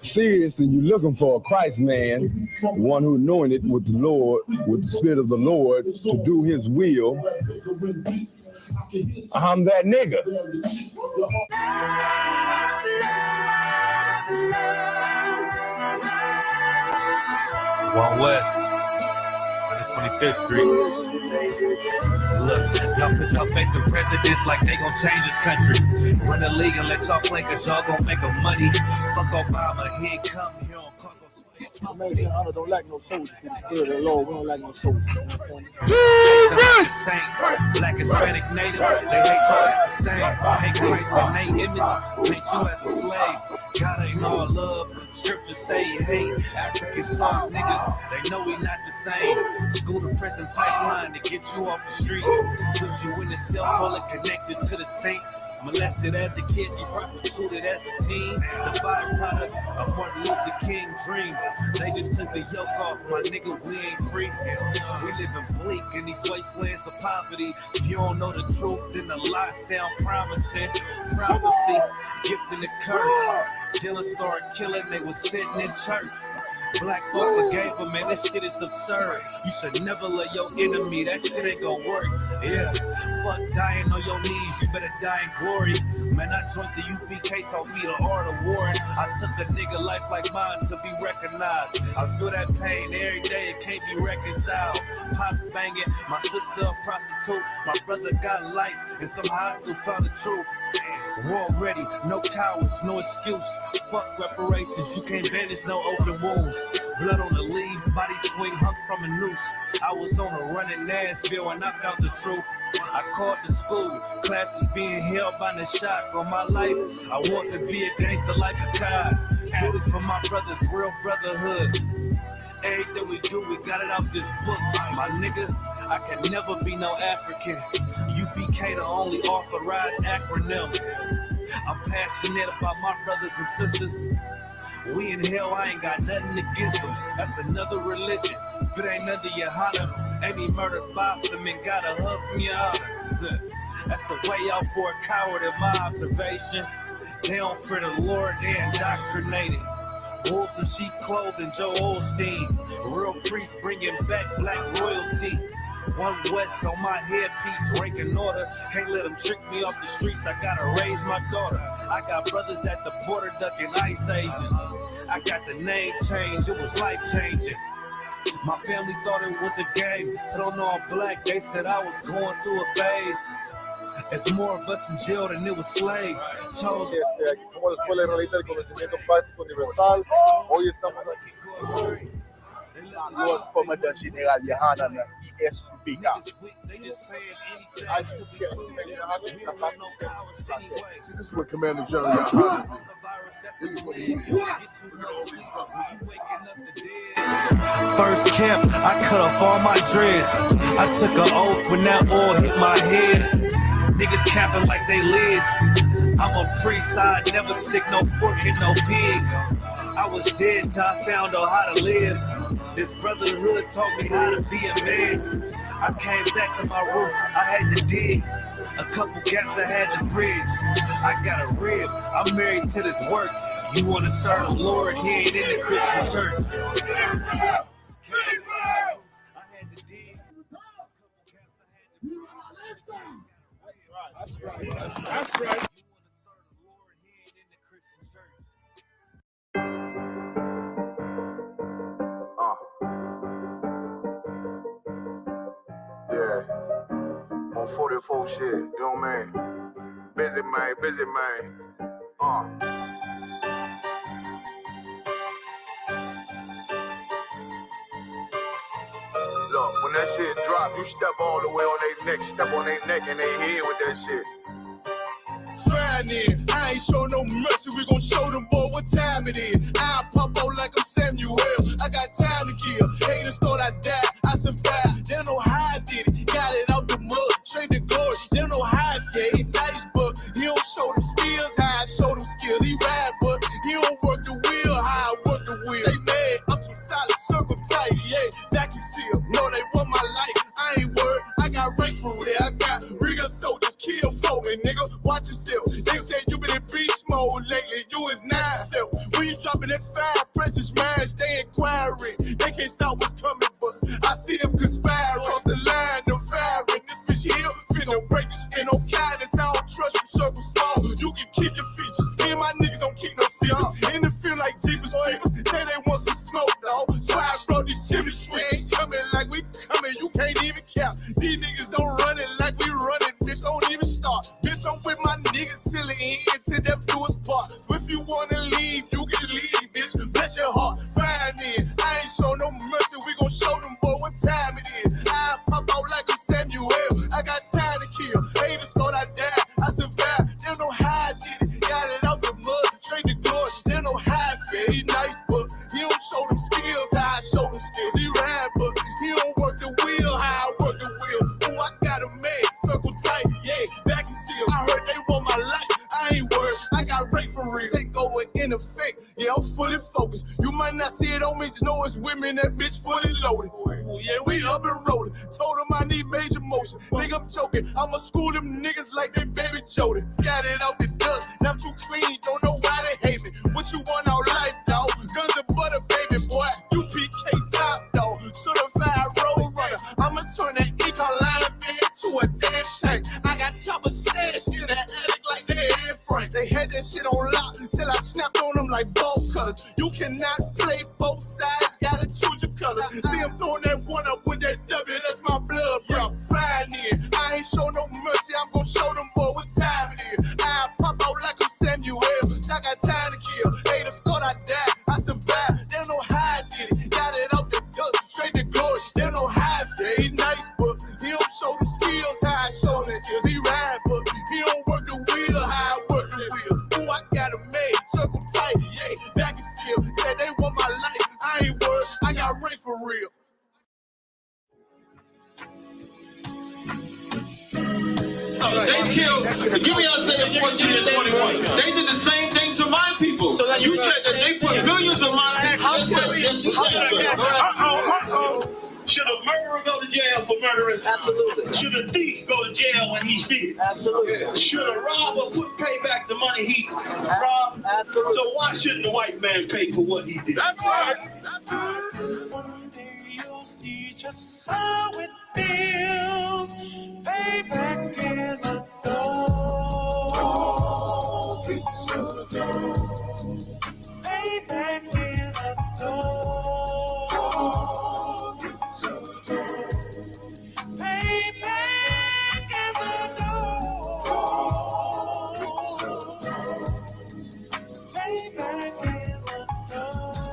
Serious, and you're looking for a Christ man, one who knowing it with the Lord, with the Spirit of the Lord, to do His will. I'm that nigga. One West, 125th Street. Look, y'all put y'all faith in presidents like they gon' change this country. Run the league and let y'all play, cause y'all gon' make them money. Fuck Obama, he ain't come here on Congo. American honor don't like no soldiers. For the Spirit of the Lord, we don't like no soldiers. Black, Hispanic, Native, they hate y'all as the same. Hate Christ and they image, hate you as a slave. God ain't all love, scriptures say you hate. African soft niggas, they know we not the same. School to prison pipeline to get you off the streets. Put you in the cell toilet connected to the saint. Molested as a kid, she prostituted as a teen. The byproduct of Martin Luther King dream. They just took the yoke off, my nigga, we ain't free. We living bleak in these wastelands of poverty. If you don't know the truth, then the lie sound promising. Prophecy, gift and the curse. Dylan started killing, they was sitting in church. Black folk forgave him, man, this shit is absurd. You should never let your enemy, that shit ain't gonna work. Yeah, fuck dying on your knees, you better die in glory. Man, I joined the U.P.K, taught me the art of warring. I took a nigga life like mine to be recognized. I feel that pain every day, it can't be reconciled. Pops banging, my sister a prostitute. My brother got life, and somehow I still found the truth. War ready, no cowards, no excuse. Fuck reparations, you can't bandage no open wounds. Blood on the leaves, body swing hung from a noose. I was on a run in Nashville and I found the truth. I called the school, classes being held by the shock on my life. I want to be a gangster like a cop. Do this for my brothers, real brotherhood. Everything we do, we got it out this book. My nigga, I can never be no African. U.P.K, the only authorized acronym. I'm passionate about my brothers and sisters. We in hell, I ain't got nothing against them. That's another religion. If it ain't under Yohanna, ain't he murdered by them and got a hug from Yohanna. That's the way out for a coward in my observation. They don't fear the Lord, they indoctrinated. Wolves in sheep clothing, Joe Osteen. Real priests bringing back black royalty. One West on my headpiece, rank and order. Can't let them trick me off the streets, I gotta raise my daughter. I got brothers at the border ducking ICE agents. I got the name change, it was life changing. My family thought it was a game, put on all black, they said I was going through a phase. There's more of us in jail than it was slaves. Chosen. Aquí somos la Escuela Israelita del Conocimiento Práctico Universal. Hoy estamos aquí con Comandante General Yahanna, I.S.U.P.K. This is what Commander General Yahanna. This is what he First camp, I cut off all my dreads. I took an oath when that oil hit my head. Niggas capping like they lids. I'm a priest, I never stick no fork in no pig. I was dead till I found out how to live. This brotherhood taught me how to be a man. I came back to my roots, I had to dig. A couple gaps I had to bridge. I got a rib, I'm married to this work. You wanna serve the Lord, he ain't in the Christian church. That's right. Yeah. On 44 shit, you know what I mean? Busy man, busy man. Look, when that shit drop, you step all the way on their neck, step on their neck and they head with that shit. Fine then, I ain't show no mercy, we gon' show them boy what time it is. I pop out like I'm Samuel, I got time to kill. Haters thought I died, I survived. They don't know how I did it, got it out the mud, straight to glory. They don't know how I did it, nice, but he don't show them skills, how I show them skills. He ride, but he don't work the wheel, how I work the wheel. They mad, I'm too solid, circle tight, yeah, vacuum seal. No, they want my life, I ain't worried, I got rank for it, I got rigor soldiers, kill for me, nigga. Watch cap. These niggas don't run it like we run it, bitch, don't even start. Bitch, I'm with my niggas till the end, till death do us part. So if you wanna leave, you can leave, bitch, bless your heart. Fine then, I ain't show no mercy, we gon' show them boy what time it is. I pop out like I'm Samuel, I got time to kill. Haters thought I died, I survived, they don't know how I did it. Got it out the mud, straight to glory, they don't know how I feel. He nice, but he don't show them skills, how I show them skills. He ride, but he don't work the wheel, how I work the wheel. Oh, I got a man, circle tight, yeah, back and seal. I heard they want my life, I ain't worried, I got Ray for real. Take over in effect, yeah, I'm fully focused. You might not see it on me, just know it's women, that bitch fully loaded. Ooh, yeah, we up and rolling. Told them I need major motion. Think I'm joking, I'ma school them niggas like they baby Jody. Got it out the dust, now I'm too clean, don't know why they hate me. What you want out life, dog? Guns and butter, baby boy. U.P.K top, dog. Certified road runner. I'ma turn that econ line into a damn tank. I got chopper stash in that attic like they had Frank. They had that shit on lock till I snapped on them like bolt cutters. You cannot play both sides, gotta choose your colors. See, I'm throwing that one up with that W, that's my blood, bro. Fine in, I ain't show no mercy, I'm gonna show them boy what time it is. I pop out like I'm Samuel, I got time to kill. Haters thought I died, I survived, they don't know how I did it. Got it out the dust, straight to glory, they don't know how I feel. He nice, but he don't show the skills, how I show the skills. He ride, but he don't work the wheel, how I work the wheel. Ooh, I got a made, circle tight, yeah, back and seal. Said they want my life, I ain't worried, I got Ray for real. They killed, give me Isaiah 14 and 21. They did the same thing to my people. So that you said that they put millions of my houses. Should a murderer go to jail for murdering? Absolutely. Should a thief go to jail when he steals? Absolutely. Should a robber pay back the money he robbed? Absolutely. So why shouldn't the white man pay for what he did? That's right. One day you'll see just how it feels. Payback is a dog. It's a dog. Payback is a dog. It's a dog. Payback is a dog. It's a dog. Payback is a dog.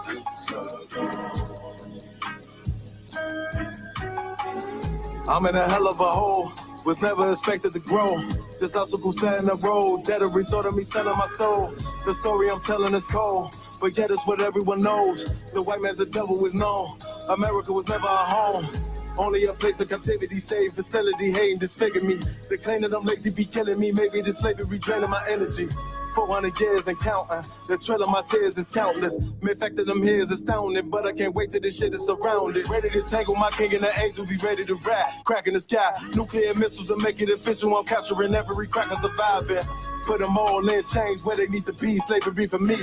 It's a dog. I'm in a hell of a hole, was never expected to grow. Just obstacle set in the road, that a result of me selling my soul. The story I'm telling is cold, but yet it's what everyone knows. The white man's the devil is known. America was never our home. Only a place of captivity, safe facility, hating, disfigure me. They claim that I'm lazy, be killing me. Maybe this slavery draining my energy. 400 years and counting. The trail of my tears is countless. Main fact that I'm here is astounding, but I can't wait till this shit is surrounded. Ready to tangle my king and the angel, be ready to rap. Crack in the sky, nuclear missiles will make it official. I'm capturing every cracker surviving. Put them all in chains where they need to be. Slavery for me.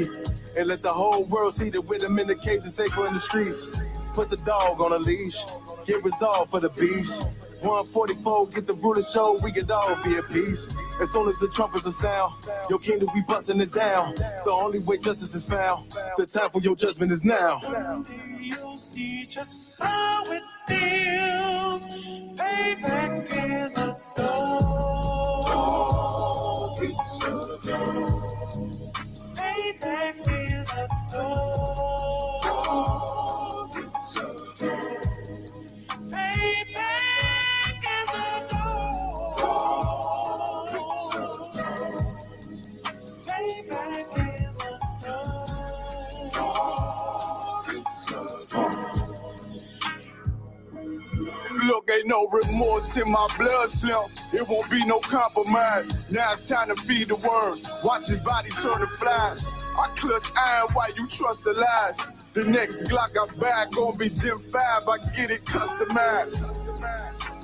And let the whole world see that with them in the cage and safer in the streets. Put the dog on a leash. Get resolved for the beast. 144, get the ruler show, we could all be at peace. As soon as the trumpets are sound, your kingdom we busting it down. The only way justice is found, the time for your judgment is now. You'll see just how it feels. Payback is a dog. It's a dog. Payback is a dog. It's a dog. Payback is a dog. It's a dog. Payback is a dog. It's a dog. Look, ain't no remorse in my blood slim. It won't be no compromise. Now it's time to feed the worms. Watch his body turn to flies. I clutch iron while you trust the lies. The next Glock I buy gon' be Gen 5. I get it customized.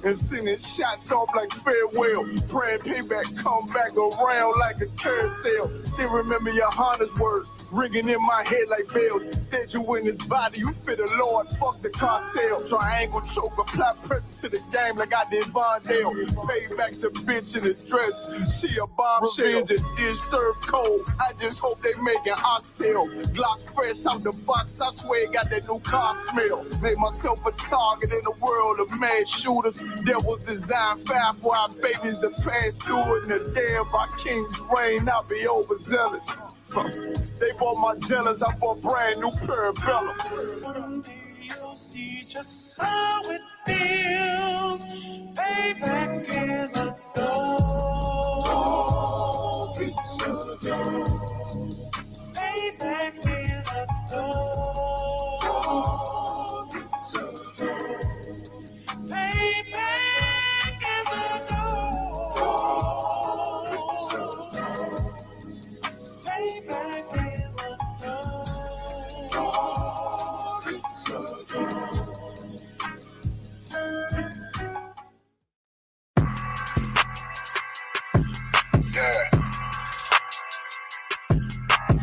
and sending shots off like farewell. Praying payback come back around like a carousel. Still remember Johanna's words ringing in my head like bells. Said you in his body, you fit the Lord, fuck the cartel. Triangle choke, apply pressure to the game like I did Vondale. Payback to bitch in a dress, she a bombshell. Revenge is served cold, I just hope they make an oxtail. Glock fresh out the box, I swear it got that new car smell. Made myself a target in the world of mad shooters. There was design fire for our babies to pass through it. And the damn by King's reign, I'll be overzealous. They bought my jealous, I bought brand new pair of bellows. You'll see just how it feels. Payback is a dog. It's a dog. Payback is a dog. It's a dog. Payback is a dog. It's a dog. Payback is a dog. It's a dog.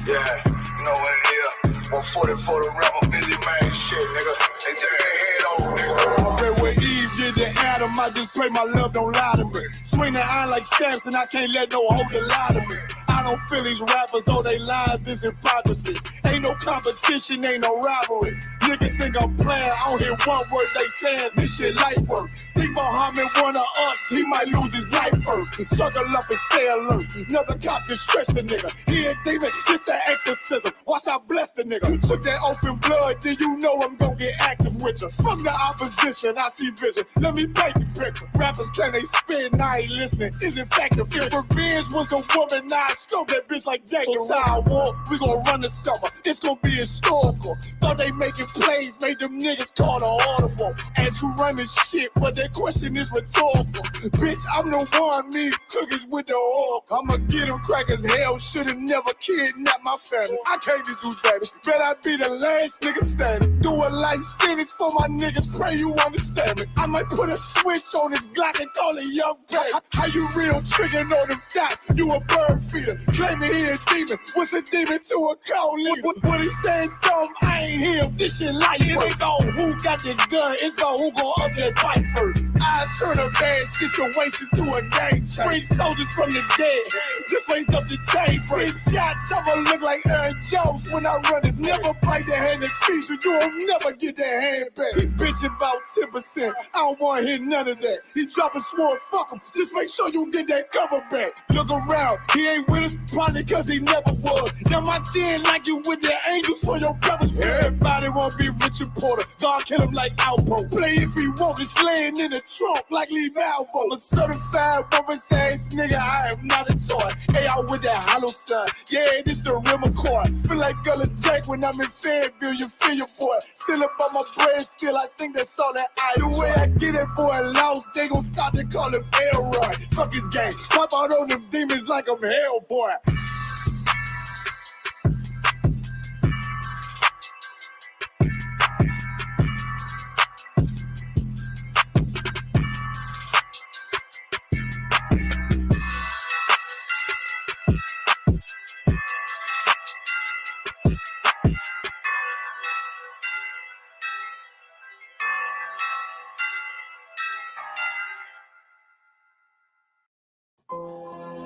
Yeah, you know what it is. 140 for the rebel, busy man shit, nigga. They take their head over, nigga. Red where Eve did the Adam, I just pray my love don't lie to me. Swing the iron like stamps and I can't let no holder lie to me. I don't feel these rappers, all they lies is hypocrisy. Ain't no competition, ain't no rivalry. Niggas think I'm playing, I don't hear one word they saying, this shit light work. Think Muhammad one of us, he might lose his life first. Suckle up and stay alert, another cop can stretch the nigga. He a demon, it's an exorcism, watch I bless the nigga. Took that open blood, then you know I'm gonna get active with you. From the opposition, I see vision, let me paint the picture. Rappers can they spin, now I ain't listening, is in fact the fear. If revenge was a woman, now I scope that bitch like Jake. So I war, we gon' run the summer, it's gon' be historical. Thought they making plays, made them niggas call the audible. Ask who run this shit, but that question is rhetorical. Bitch, I'm the one, me cookies with the oil. I'ma get them crack as hell, should've never kidnapped my family. I can't do that, bet I be the last nigga standing. Do a life sentence for my niggas, pray you understand me. I might put a switch on this Glock and call it young baby. How you real triggering on them dots? You a bird feeder, claiming he a demon. What's a demon to a cold leader? When he saying something, I ain't him. This shit like it ain't on who got the gun, it's on who gon' up that fight first. I turn a bad situation to a game change. Bring soldiers from the dead, just raised up the chain. Free shots, I'ma look like Aaron Jones when I run it. Never bite the hand and feed you, you'll never get that hand back. He bitching about 10%, I don't wanna hear none of that. He dropping sword, fuck him, just make sure you get that cover back. Look around, he ain't with us, probably cause he never was. Now my chin like you with the angels for your brothers. Everybody wanna be Richard Porter, God kill him like Alpo. Play if he want, it's laying in the trunk like Lee Malvo. I'm a certified woman's ass nigga, I am not a toy. Hey, I with that hollow sign, yeah, this the rim accord. Feel like Gullah Jack when I'm in Fayetteville, you feel your boy. Still up on my bread, still I think that's all that I do. The way I get it, boy, lost, they gon' start to call him Elroy. Fuck his gang, pop out on them demons like I'm Hellboy.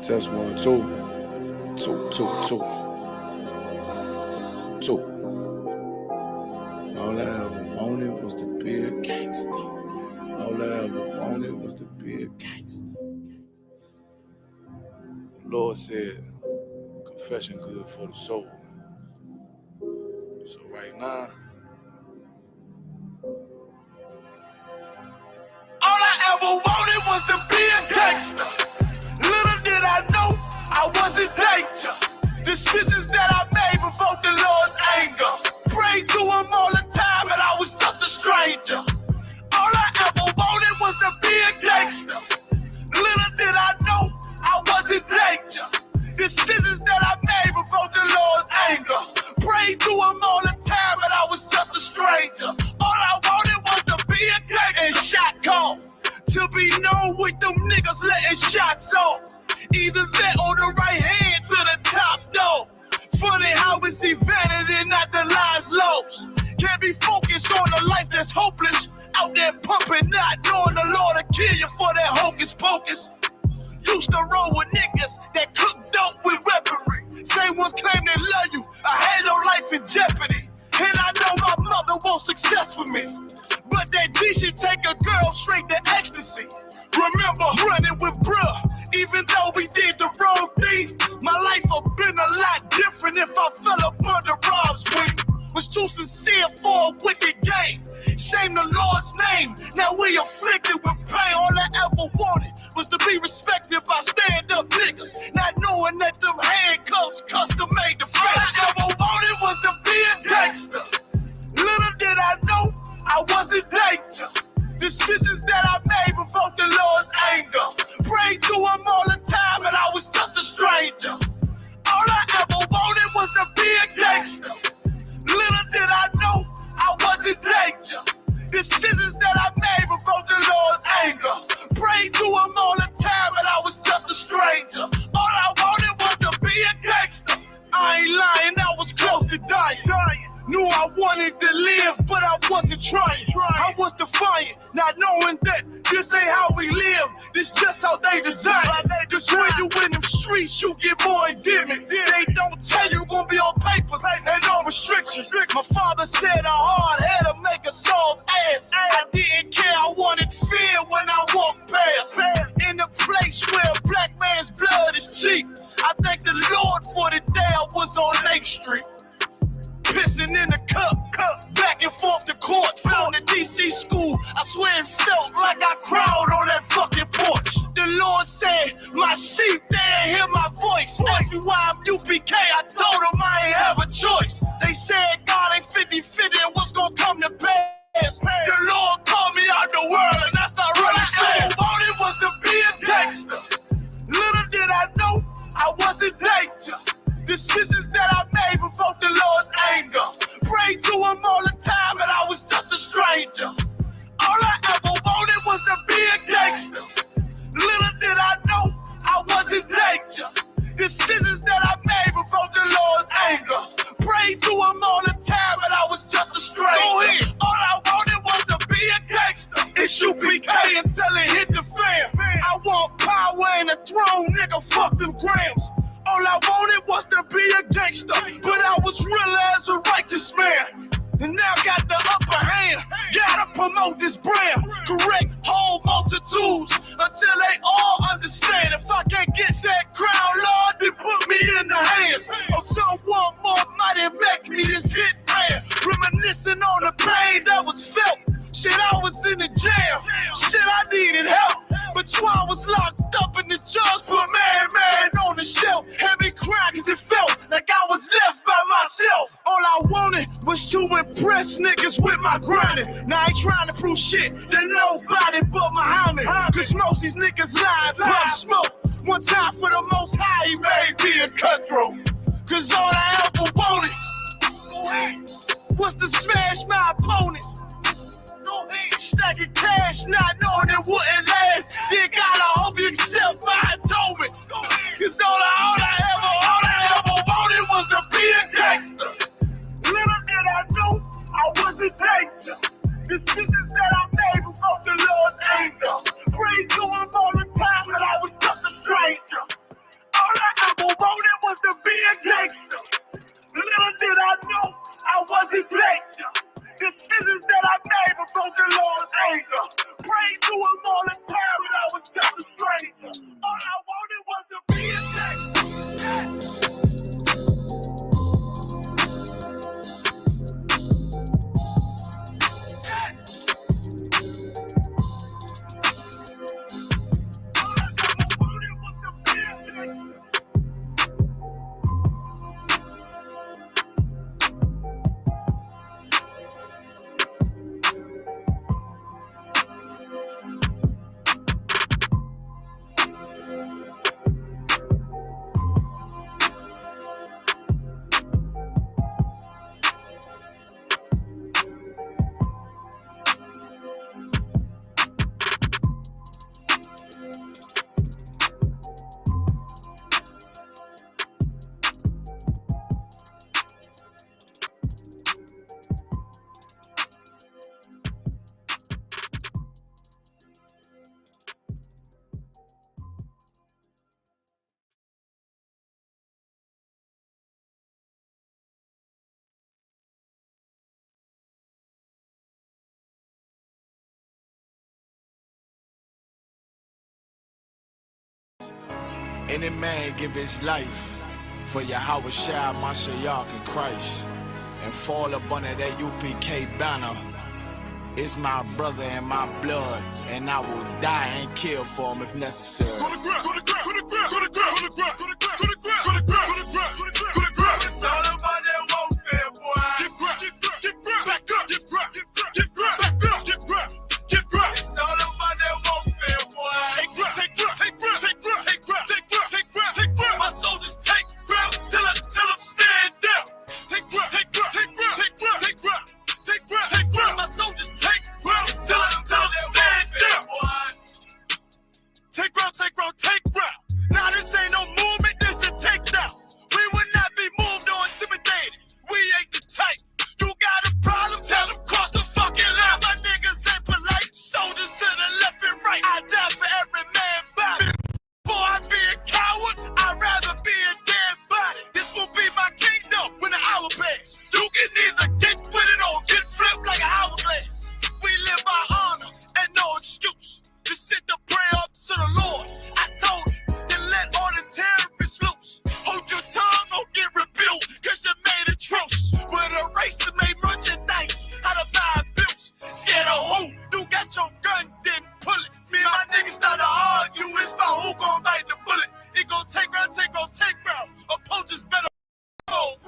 Test 1, 2. 2, 2, 2. 2. All I ever wanted was to be a gangster. All I ever wanted was to be a gangster. The Lord said, confession good for the soul. So right now, all I ever wanted was to be a gangster. Little did I know I was in danger. Decisions that I made provoked the Lord's anger. Prayed to him all the time and I was just a stranger. All I ever wanted was to be a gangster. Little did I know I was in danger. Decisions that I made provoked the Lord's anger. Prayed to him all the time and I was just a stranger. All I wanted was to be a gangster. And shot called. to be known with them niggas letting shots off. Either that or the right hand to the top dog. Funny how we see vanity, not the lives lost. Can't be focused on a life that's hopeless. Out there pumping, not knowing the Lord will kill you for that hocus pocus. Used to roll with niggas that cook dope with weaponry. Same ones claim they love you. I had your life in jeopardy. And I know my mother wants success for me. But that G should take a girl straight to ecstasy. Remember running with bruh, even though we did the wrong thing. My life would been a lot different if I fell up under Rob's wing. Was too sincere for a wicked game. Shame the Lord's name. Now we afflicted with pain. All I ever wanted was to be respected by stand-up niggas. Not knowing that them handcuffs custom made the face. All I ever wanted was to be a gangster. Little did I know I was in danger. Decisions that I made provoked the Lord's anger. Prayed to him all the time and I was just a stranger. All I ever wanted was to be a gangster. Little did I know I was in danger. Decisions that I made provoked the Lord's anger. Prayed to him all the time and I was just a stranger. All I wanted was to be a gangster. I ain't lying, I was close to dying. Knew I wanted to live, but I wasn't trying. I was defiant, not knowing that this ain't how we live. This just how they design it. Cause when you in them streets, you get more endemic. They don't tell you gonna be on papers and on restrictions. My father said a hard head to make a soft ass. I didn't care, I wanted fear when I walked past. In a place where a black man's blood is cheap. I thank the Lord for the day I was on 8th Street. Pissing in the cup, back and forth to court. From the DC school, I swear it felt like I cried on that fucking porch. The Lord said, my sheep, they ain't hear my voice. Asked me why I'm UPK, I told them I ain't have a choice. They said God ain't 50-50 and what's gonna come to pass. The Lord called me out the world and that's not really fast. All I wanted was to be a gangster. Little did I know I was in danger. Decisions that I made provoked the Lord's anger. Prayed to him all the time and I was just a stranger. All I ever wanted was to be a gangster. Little did I know I was in danger. Decisions that I made provoked the Lord's anger. Prayed to him all the time and I was just a stranger. Go ahead. All I wanted was to be a gangster. I.S.U.P.K until it hit the fan. I want power and a throne, nigga, fuck them grams. All I wanted was to be a gangster, but I was real as a righteous man. And now got the upper hand, gotta promote this brand. Correct whole multitudes until they all understand. If I can't get that crown, Lord, then put me in the hands of someone more mighty, make me this hit man. Reminiscing on the pain that was felt. Shit, I was in the jail. Shit, I needed help. But Twan was locked up and the judge put man on the shelf. Had me cry cause it felt like I was left by myself. All I wanted was to impress niggas with my grinding. Now I ain't trying to prove shit to nobody but Muhammad. Cause most these niggas lie, pump smoke. One time for the most high, he made me a cutthroat. Cause all I ever wanted was to smash my opponents. Stacking cash, not knowing it wouldn't last. Then God, I hope you accept my atonement. Cause all I ever wanted was to be a gangster. Little did I know I was a gangster. Decisions that I made provoked the Lord's anger. Prayed to him all the time and I was just a stranger. All I ever wanted was to be a gangster. Little did I know I was a gangster. Decisions that I made provoked the Lord's anger. Prayed to him all the time and I was just a stranger. All I wanted was to be a gangster. Any man give his life for Yahweh Shai, Mashiach, and Christ, and fall up under that U.P.K banner, is my brother and my blood, and I will die and kill for him if necessary. It's all about that warfare, boy. Back up. It's all about that warfare, boy. Take grip. My soldiers take grip till I'm stand down. Take grip. My soldiers take grip till I'm stand down. Take ground. Now this ain't no movement, this a takedown. We will not be moved or intimidated. We ain't the type. You got a problem? Tell them cross the fucking line. My niggas ain't polite. Soldiers to the left and right. I die for every man body. Before I be a coward, I'd rather be a dead body. This will be my kingdom when the hour pass. You can either get with it or get flipped like an hourglass. We live by honor and no excuse. Just sit to pray up to the Lord. I told him, then let all the terrorists loose. Hold your tongue or get rebuked, cause you made a truce. With a race that made merchandise out of my bills. Scared of who? You got your gun, then pull it. Me and my niggas start to argue, it's about who gon' bite the bullet. It gon' take round. Opponents better go.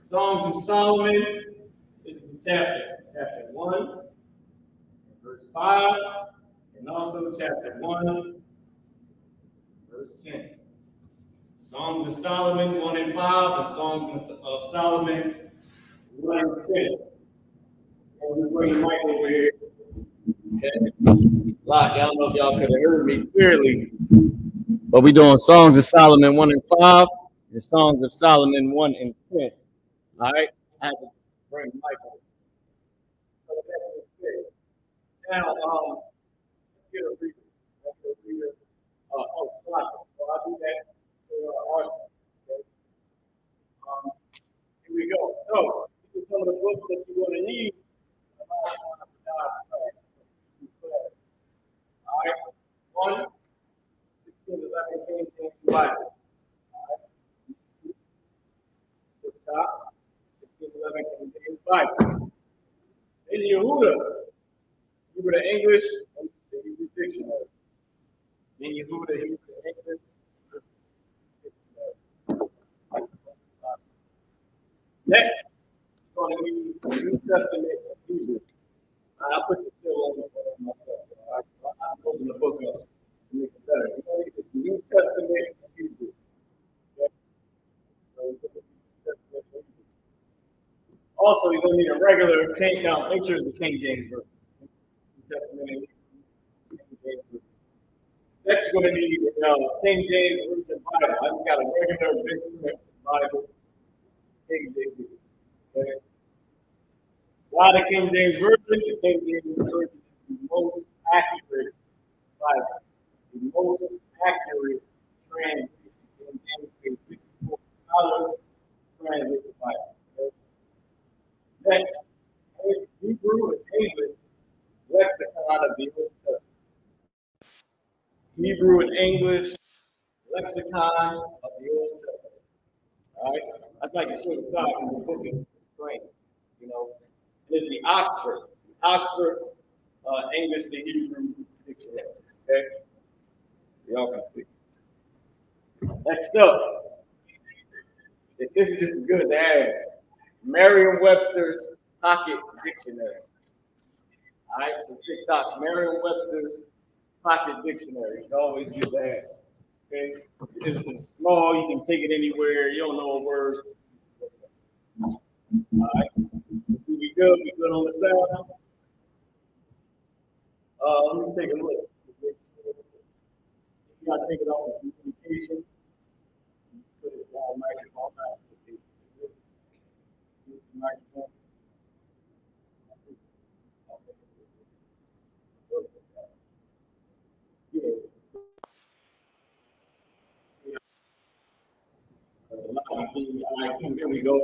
Songs of Solomon, this is the chapter 1, verse 5, and also chapter 1, verse 10. Songs of Solomon 1 and 5, and Songs of Solomon 1 and 10. And we bring the mic over here. Okay. Lock, I don't know if y'all could have heard me clearly, but we're doing Songs of Solomon 1 and 5, and Songs of Solomon 1 and 10. All right, I had to bring Michael. Now, let's get a reader. So I'll do that for Arson. Okay? Here we go. So, these are some of the books that you're going to need. All right, 1, 16, 11, King James Bible. All right. To the top. 11 King James Bible. In Yehuda, you were the English, the Hebrew dictionary. In Yehuda, you were the English, next, we're going to need the New Testament of Hebrew. I put the seal on myself. I'm opening the book up to make it better. We're going to need the New Testament of Hebrew. Okay? So Also, you're going to need a regular King, make sure it's the King James Version. New Testament and King James Version. Next, you're going to need King James Version Bible. I just got a regular big Bible, King James Version. Okay? Why the King James Version? The King James Version is the most accurate Bible, the most accurate translation. King James paid $54 translate the Bible. Okay? Next, Hebrew and English lexicon of the Old Testament. Hebrew and English lexicon of the Old Testament. All right, I'd like to show the side in the book is plain. You know, it is the Oxford English to Hebrew dictionary. Okay, y'all can see. Next up, this is just as good as the average. Merriam-Webster's Pocket Dictionary. All right, so TikTok, Merriam-Webster's Pocket Dictionary. It's always good to have. Okay, it's small. You can take it anywhere. You don't know a word. All right, let's see. We good. We good on the sound. Let me take a look. You gotta take it off the communication. Put it on microphone. Microphone. Here we go.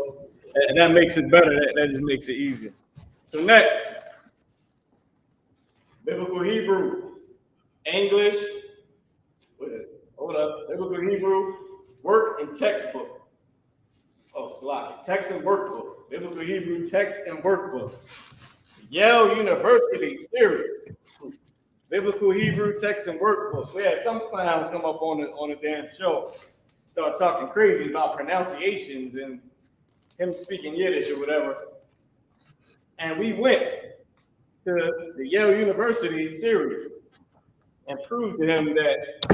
And that makes it better. That just makes it easier. So next, biblical Hebrew, English. Hold up. Biblical Hebrew, work and textbook. Oh, Slack. Text and workbook. Biblical Hebrew text and workbook. Yale University series. Biblical Hebrew text and workbook. We had some clown come up on the damn show, start talking crazy about pronunciations and him speaking Yiddish or whatever. And we went to the Yale University series and proved to him that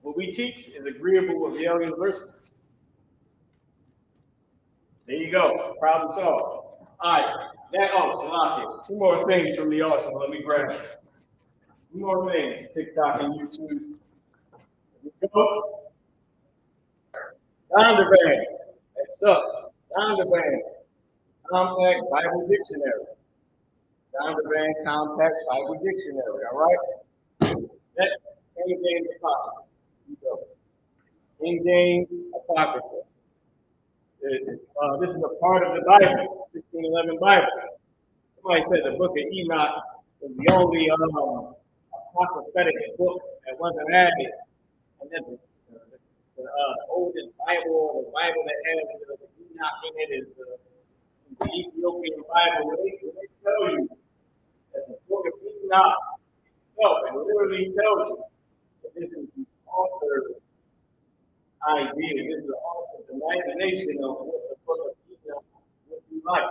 what we teach is agreeable with Yale University. There you go. Problem solved. All right. Salaki. Two more things from the arsenal. Let me grab it. Two more things. TikTok and YouTube. Here we go. Zondervan. Next up. Zondervan. Compact Bible Dictionary. Zondervan Compact Bible Dictionary. All right. Next. King James Apocrypha. Here we go. King James Apocrypha. This is a part of the Bible, 1611 Bible. Somebody said the book of Enoch was the only apocryphatic book that wasn't added. And then the oldest Bible, or the Bible that has the Enoch in it, is the Ethiopian Bible. They tell you that the book of Enoch itself, it literally tells you that this is the author's idea. This is the author's imagination of what the book of Enoch would be like.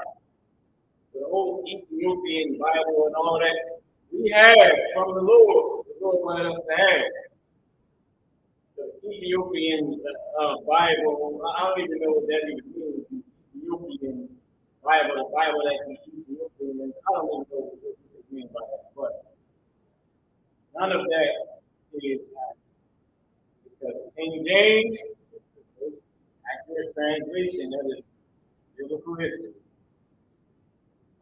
The whole Ethiopian Bible and all that we have from the Lord. The Lord wanted us to have. The Ethiopian Bible, I don't even know what that even means. The Ethiopian Bible, the Bible that the Ethiopian, I don't even know what it means by that. But none of that is accurate. Because King James is accurate translation. That is biblical history.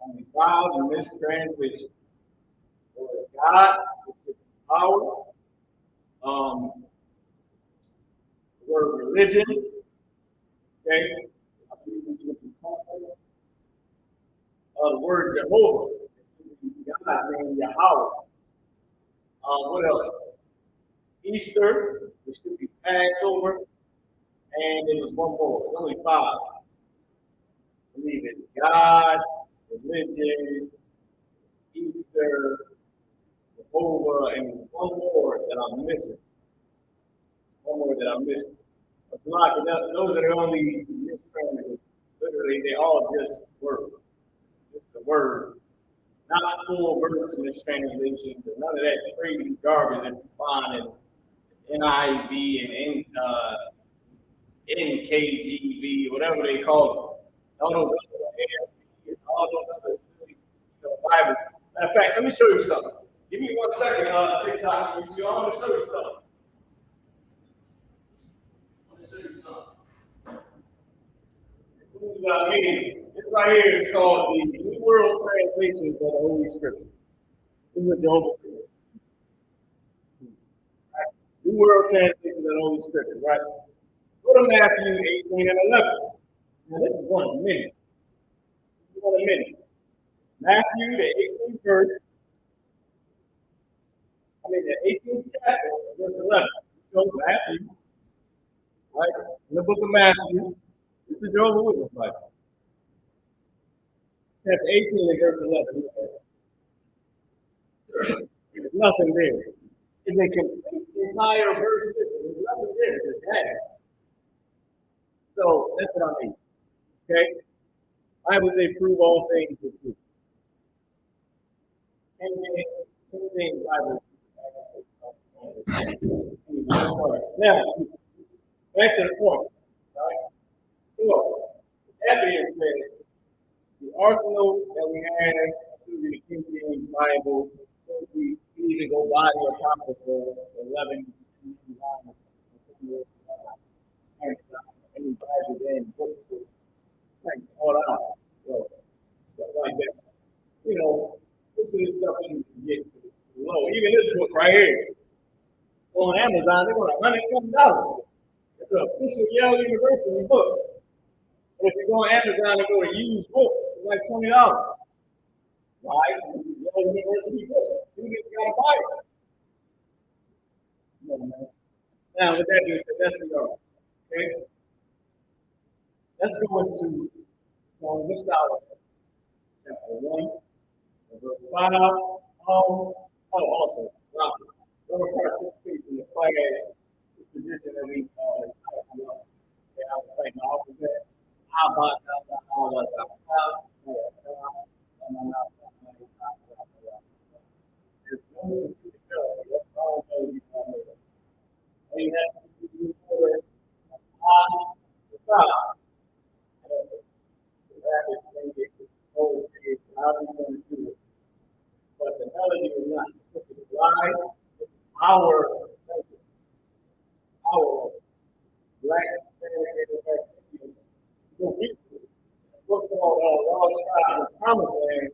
Only found in this translation. The word of God is power. The word religion. Okay. I believe we should be confident. The word Jehovah. God's name Yahweh. What else? Easter, which should be Passover, and there was one more. It's only 5. I believe it's God, religion, Easter, Jehovah, and one more that I'm missing. But those are the only mistranslations. Literally, they all just words. Just the word. Not full verse mistranslations, but none of that crazy garbage that you find in NIV and NKJV, whatever they call it. All those other Bibles. Matter of fact, let me show you something. Give me 1 second, TikTok. I want to show you something. This is what I mean. This right here is called the New World Translation of the Holy Scripture. This is what the Holy Scripture. New World Translation of the Holy Scripture, right? Go to Matthew 18 and 11. Now, this is one of many. This is one of many. Matthew, the 18th verse. The 18th chapter, verse 11. Go to Matthew, right? In the book of Matthew, this is the Jehovah's Witness Bible. Chapter 18 and verse 11. There's nothing there. It's a complete entire verse. There's nothing there. There's that. So that's what I mean. Okay? I would say prove all things with truth. And things Bible. Now, back to the point. Right? So, that being said, the arsenal that we have through the King James Bible, we either go body or apocryphal, 11, any Bible then books that like taught out. So, stuff like that. You know, this is stuff you need to get low. Even this book right here on Amazon, they're going to $100-something. It's an official Yale University book. And if you go on Amazon and go to used books, it's like $20. Why? It's a Yale University book. Students got to buy it. Now, with that being said, that's the arsenal. Okay? Let's go into Songs of Solomon, chapter 1, verse 5. Also, whoever participates in the class, the tradition that we I was saying the alphabet. There's no specific color. That's all you know. All you have to do is order but the melody is not specific. Why? This is our black Spanish book called Lost Tribes of Promised Land.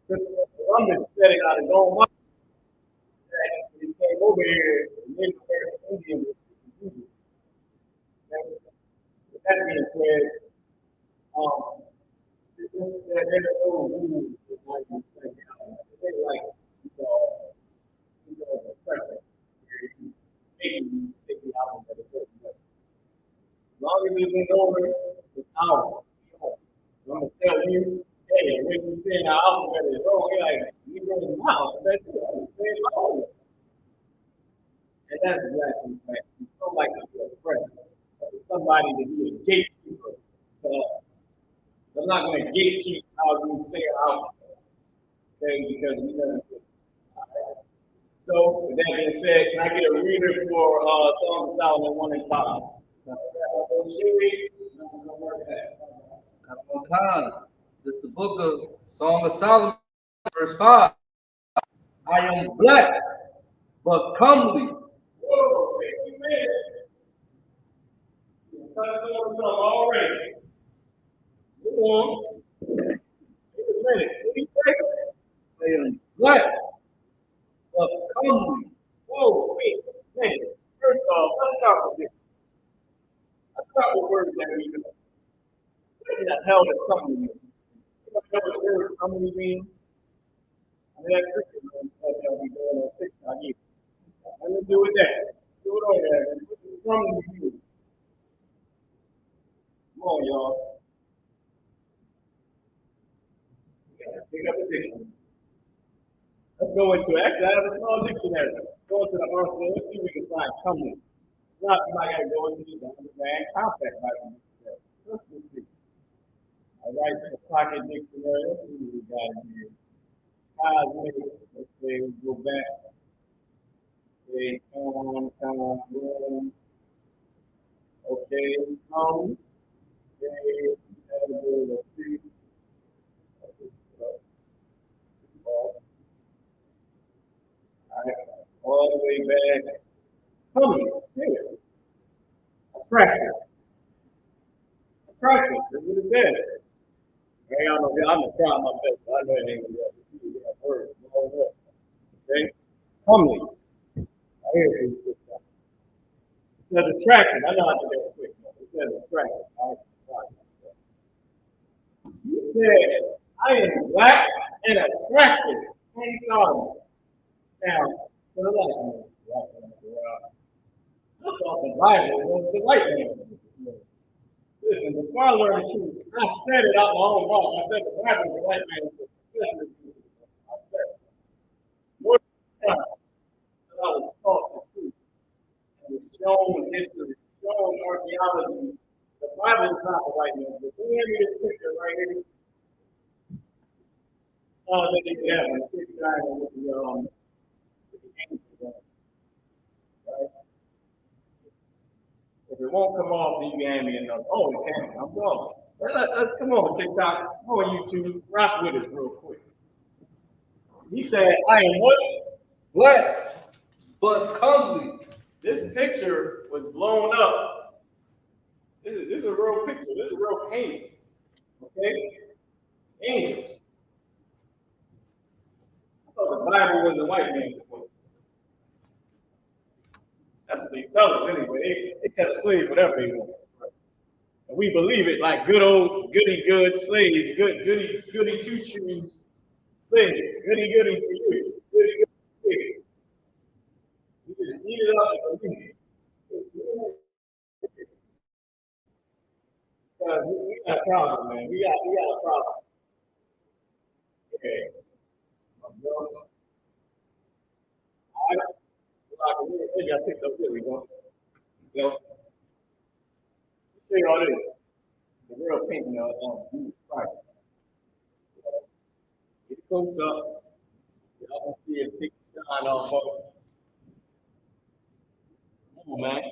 Christopher Columbus said it out his own mouth. He came over here, the Native American Indians. With that being said, there's no rules. This ain't like he's oppressing. He's making you stick the album at a certain way. As long as it's in order, it's ours. So I'm gonna tell you, hey, when you say the alphabet is wrong, you're like, you know it's my alphabet too. I'm gonna say it wrong. And that's exactly right. You feel like you're oppressed. Somebody to be a gatekeeper to us. I'm not going to gatekeep how we say our alphabet, okay, because we never do. Right. So, with that being said, can I get a reader for Songs of Solomon 1 and 5? Just the book of Song of Solomon, verse 5. I am black, but comely. Whoa, amen. Already. Go on. Wait a minute. What do you say? I am black, but comely. Whoa, wait a minute. First off, let's start with this. Let's start with words that we know. What the hell does comely mean? Anybody know what the word comely means? I mean, that's tricky, man. Stuff that we doing on TikTok either. Nothing to do with that. Do it on there. What does comely mean? Come on, y'all. Pick up a dictionary. Let's go into it. Actually, I have a small dictionary. Go into the arsenal. Let's see if we can find comely. Not I gotta go into this man compact Bible. Let's see. All right, it's a pocket dictionary. Let's see what we got in here. Cosmic. Okay, let's go back. Okay, come on. Okay, come. Okay, let's see. All right, all the way back. Comely, here. Attractive. Attractive, that's what it says. Hey, I'm gonna try my best. I know it ain't gonna be able to do words. Okay? Comely. I hear it. It says attractive. I know how to do that quick. It says attractive. He said, I am black and attractive. King Solomon. Now, for the white man, I thought the Bible was the white man. Listen, before I learned the truth, I said it out my own mouth. I said the Bible is the white man. I said it. More time that I was taught the truth and was shown history, shown archaeology. The Bible is not the white man. But when you this picture right here, that they have a big guy with the angels on it, right? If it won't come off, then you can hand me another. Oh, it can. I'm wrong. Let's come on, TikTok. Come on, YouTube. Rock with us real quick. He said, I am what? Black, but comely. This picture was blown up. This is a real picture. This is a real painting. Okay? Angels. I thought the Bible was a white man's book. That's what they tell us anyway. They tell the slaves whatever they want. And we believe it like good old goody good slaves, goody two shoes slaves, goody for you, goody for you. You just eat it up and believe it. We got a problem, man. We got a problem. Okay. Maybe I picked up here we go. Show you all this. It's a real painting of Jesus Christ. Get close up. Y'all can see it take the shine off of it. Come on, man.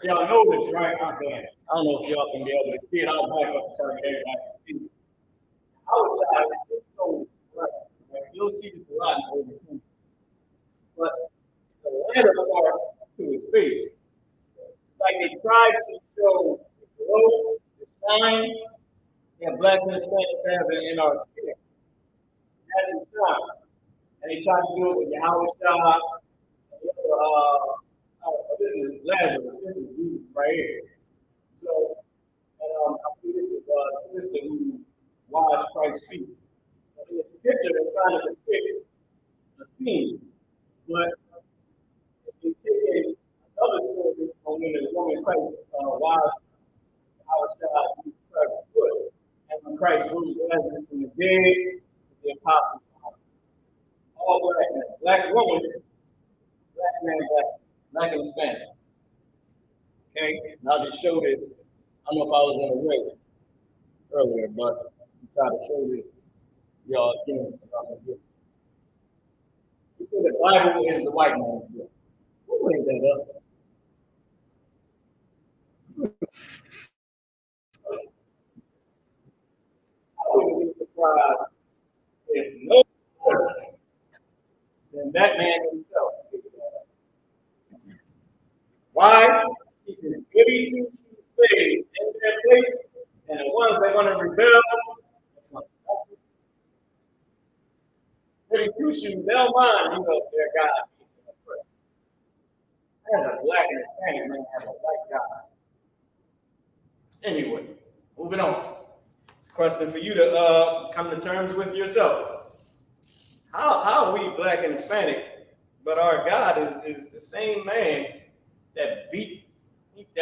Y'all know this, right? I don't know if y'all can be able to see it. I'll back up so everybody can see it. Outside, it's so bright. You'll see this a lot in over here. But the latter part to his face, like they tried to show the glow, the shine that blacks and Hispanics have in our skin. That's his shine. And they tried to do it with Yahweh. This is Lazarus. This is Jesus right here. So, I believe this is the sister who washed Christ's feet. So in this picture, they're trying to depict a scene, but if you take another story on when the woman Christ washed Jesus Christ's foot, and when Christ rose Lazarus from the dead, the apostles all black men, black woman, black man, black and Hispanic. Okay, and I'll just show this. I don't know if I was in the way earlier, but I'll try to show this y'all again. He said the Bible is the white man's book. Who made that up? I wouldn't be surprised if no more than that man himself picked that up. Why? Because goody two slaves in their place, and the ones that want to rebel, goody two shoes, they'll mind, their God. As a black and Hispanic man, have a white God. Anyway, moving on. It's a question for you to come to terms with yourself. How are we black and Hispanic, but our God is the same man that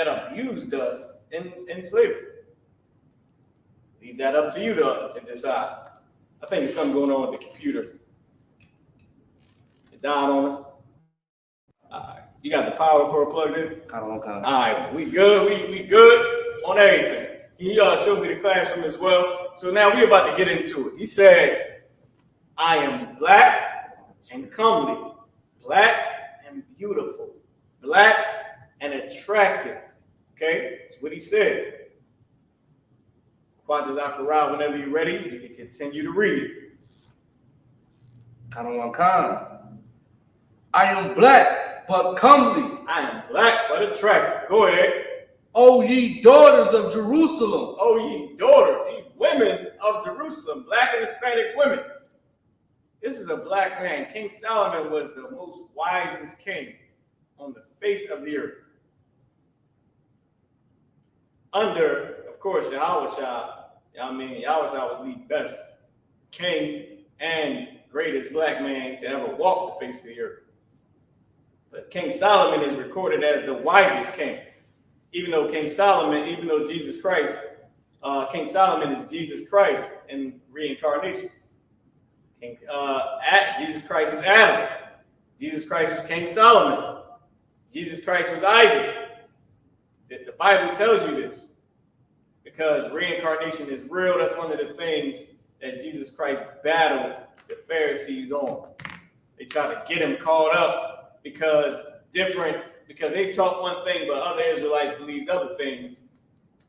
abused us in slavery? Leave that up to you to decide. I think there's something going on with the computer. It died on us. All right. You got the power cord plugged in? All right, we good. We good on everything. He showed me the classroom as well. So now we're about to get into it. He said, I am black and comely, black and beautiful, black and attractive. Okay, that's what he said. Quanta Zachariah, whenever you're ready, you can continue to read. Kanawankan. I am black, but comely. I am black, but attractive. Go ahead. O ye daughters of Jerusalem. O ye daughters, ye women of Jerusalem, black and Hispanic women. This is a black man. King Solomon was the most wisest king on the face of the earth. Under, of course, Yahweh, Yahweh was the best king and greatest black man to ever walk the face of the earth. But King Solomon is recorded as the wisest king. Even though Jesus Christ, King Solomon is Jesus Christ in reincarnation. Jesus Christ is Adam. Jesus Christ was King Solomon. Jesus Christ was Isaac. The Bible tells you this because reincarnation is real. That's one of the things that Jesus Christ battled the Pharisees on. They tried to get him caught up because they taught one thing, but other Israelites believed other things.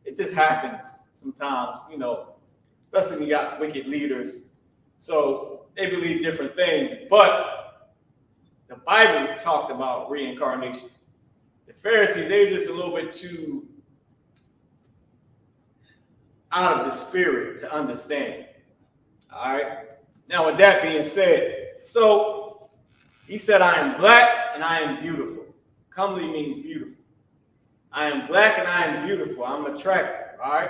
It just happens sometimes, especially when you got wicked leaders. So they believe different things, but the Bible talked about reincarnation. The Pharisees, they're just a little bit too out of the spirit to understand. All right. Now, with that being said, so he said, I am black and I am beautiful. Comely means beautiful. I am black and I am beautiful. I'm attractive. All right.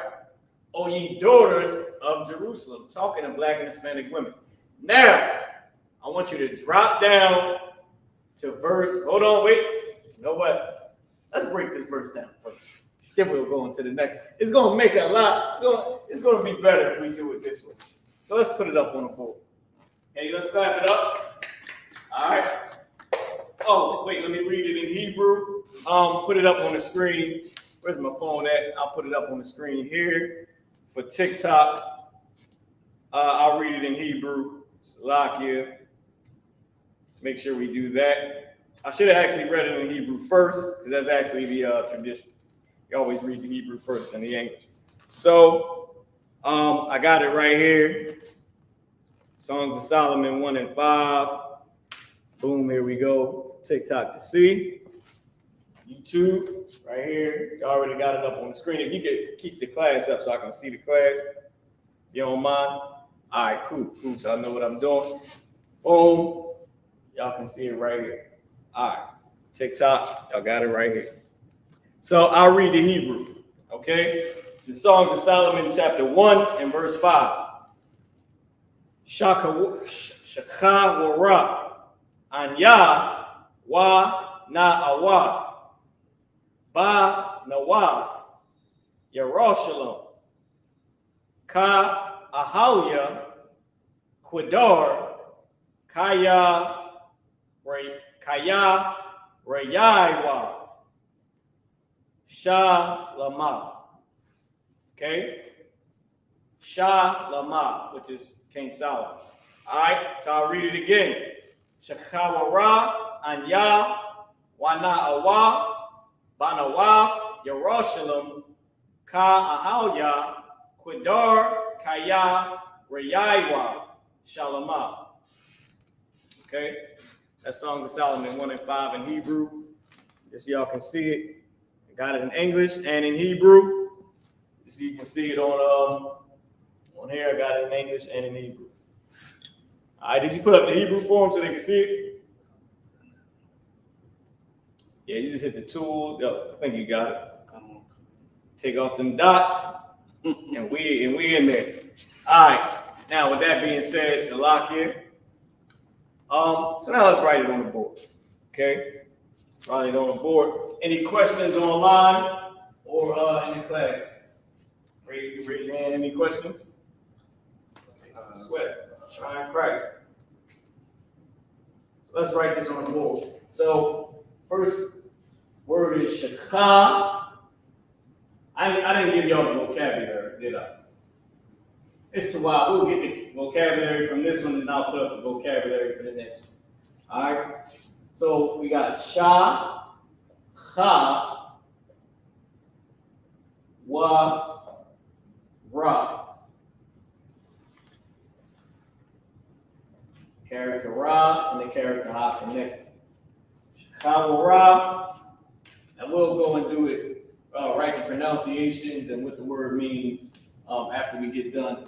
O ye daughters of Jerusalem, talking to black and Hispanic women. Now, I want you to drop down to verse. Hold on, wait. You know what? Let's break this verse down first. Then we'll go into the next. It's going to make a lot. It's going to be better if we do it this way. So let's put it up on the board. Okay, let's clap it up. All right. Oh, wait, let me read it in Hebrew. Put it up on the screen. Where's my phone at? I'll put it up on the screen here. For TikTok, I'll read it in Hebrew. Salakia. Let's make sure we do that. I should have actually read it in Hebrew first, because that's actually the tradition. You always read the Hebrew first and the English. So I got it right here. Songs of Solomon 1 and 5. Boom, here we go. TikTok to see. YouTube, right here. You already got it up on the screen. If you could keep the class up so I can see the class. You don't mind? All right, cool. So I know what I'm doing. Boom. Y'all can see it right here. All right. TikTok, y'all got it right here. So I'll read the Hebrew, okay? It's the Songs of Solomon, chapter 1 and verse 5. Shakawara, Anya, Wa Na'awa, Ba Nawaf, Yerushalayim, Ka Ahalia, Quidar, Kaya Rayaiwa, Shalama. Okay? Shalama, which is King Solomon. All right, so I'll read it again. Shachawara, Anya, Wana'awa, Banawaf, Yerushalayim, Ka Ahalia, Quidar, Kaya Rayaiwa, Shalama. Okay? That Songs of Solomon 1 and 5 in Hebrew. Just so y'all can see it. I got it in English and in Hebrew. So you can see it on here. I got it in English and in Hebrew. All right, did you put up the Hebrew for them so they can see it? Yeah, you just hit the tool. Yo, I think you got it. Take off them dots, and we in there. All right. Now, with that being said, Salakia. So now let's write it on the board. Okay? Let's write it on the board. Any questions online or in the class? Raise your hand. Any questions? Sweat. Trying Christ. So let's write this on the board. So first word is shakha. I didn't give y'all the vocabulary, did I? It's to why we'll get the vocabulary from this one, and I'll put up the vocabulary for the next one. All right. So we got sha, cha, wa, ra. character Ra and the character Ha connected. Shekhawa Ra, and we'll go and do it, write the pronunciations and what the word means after we get done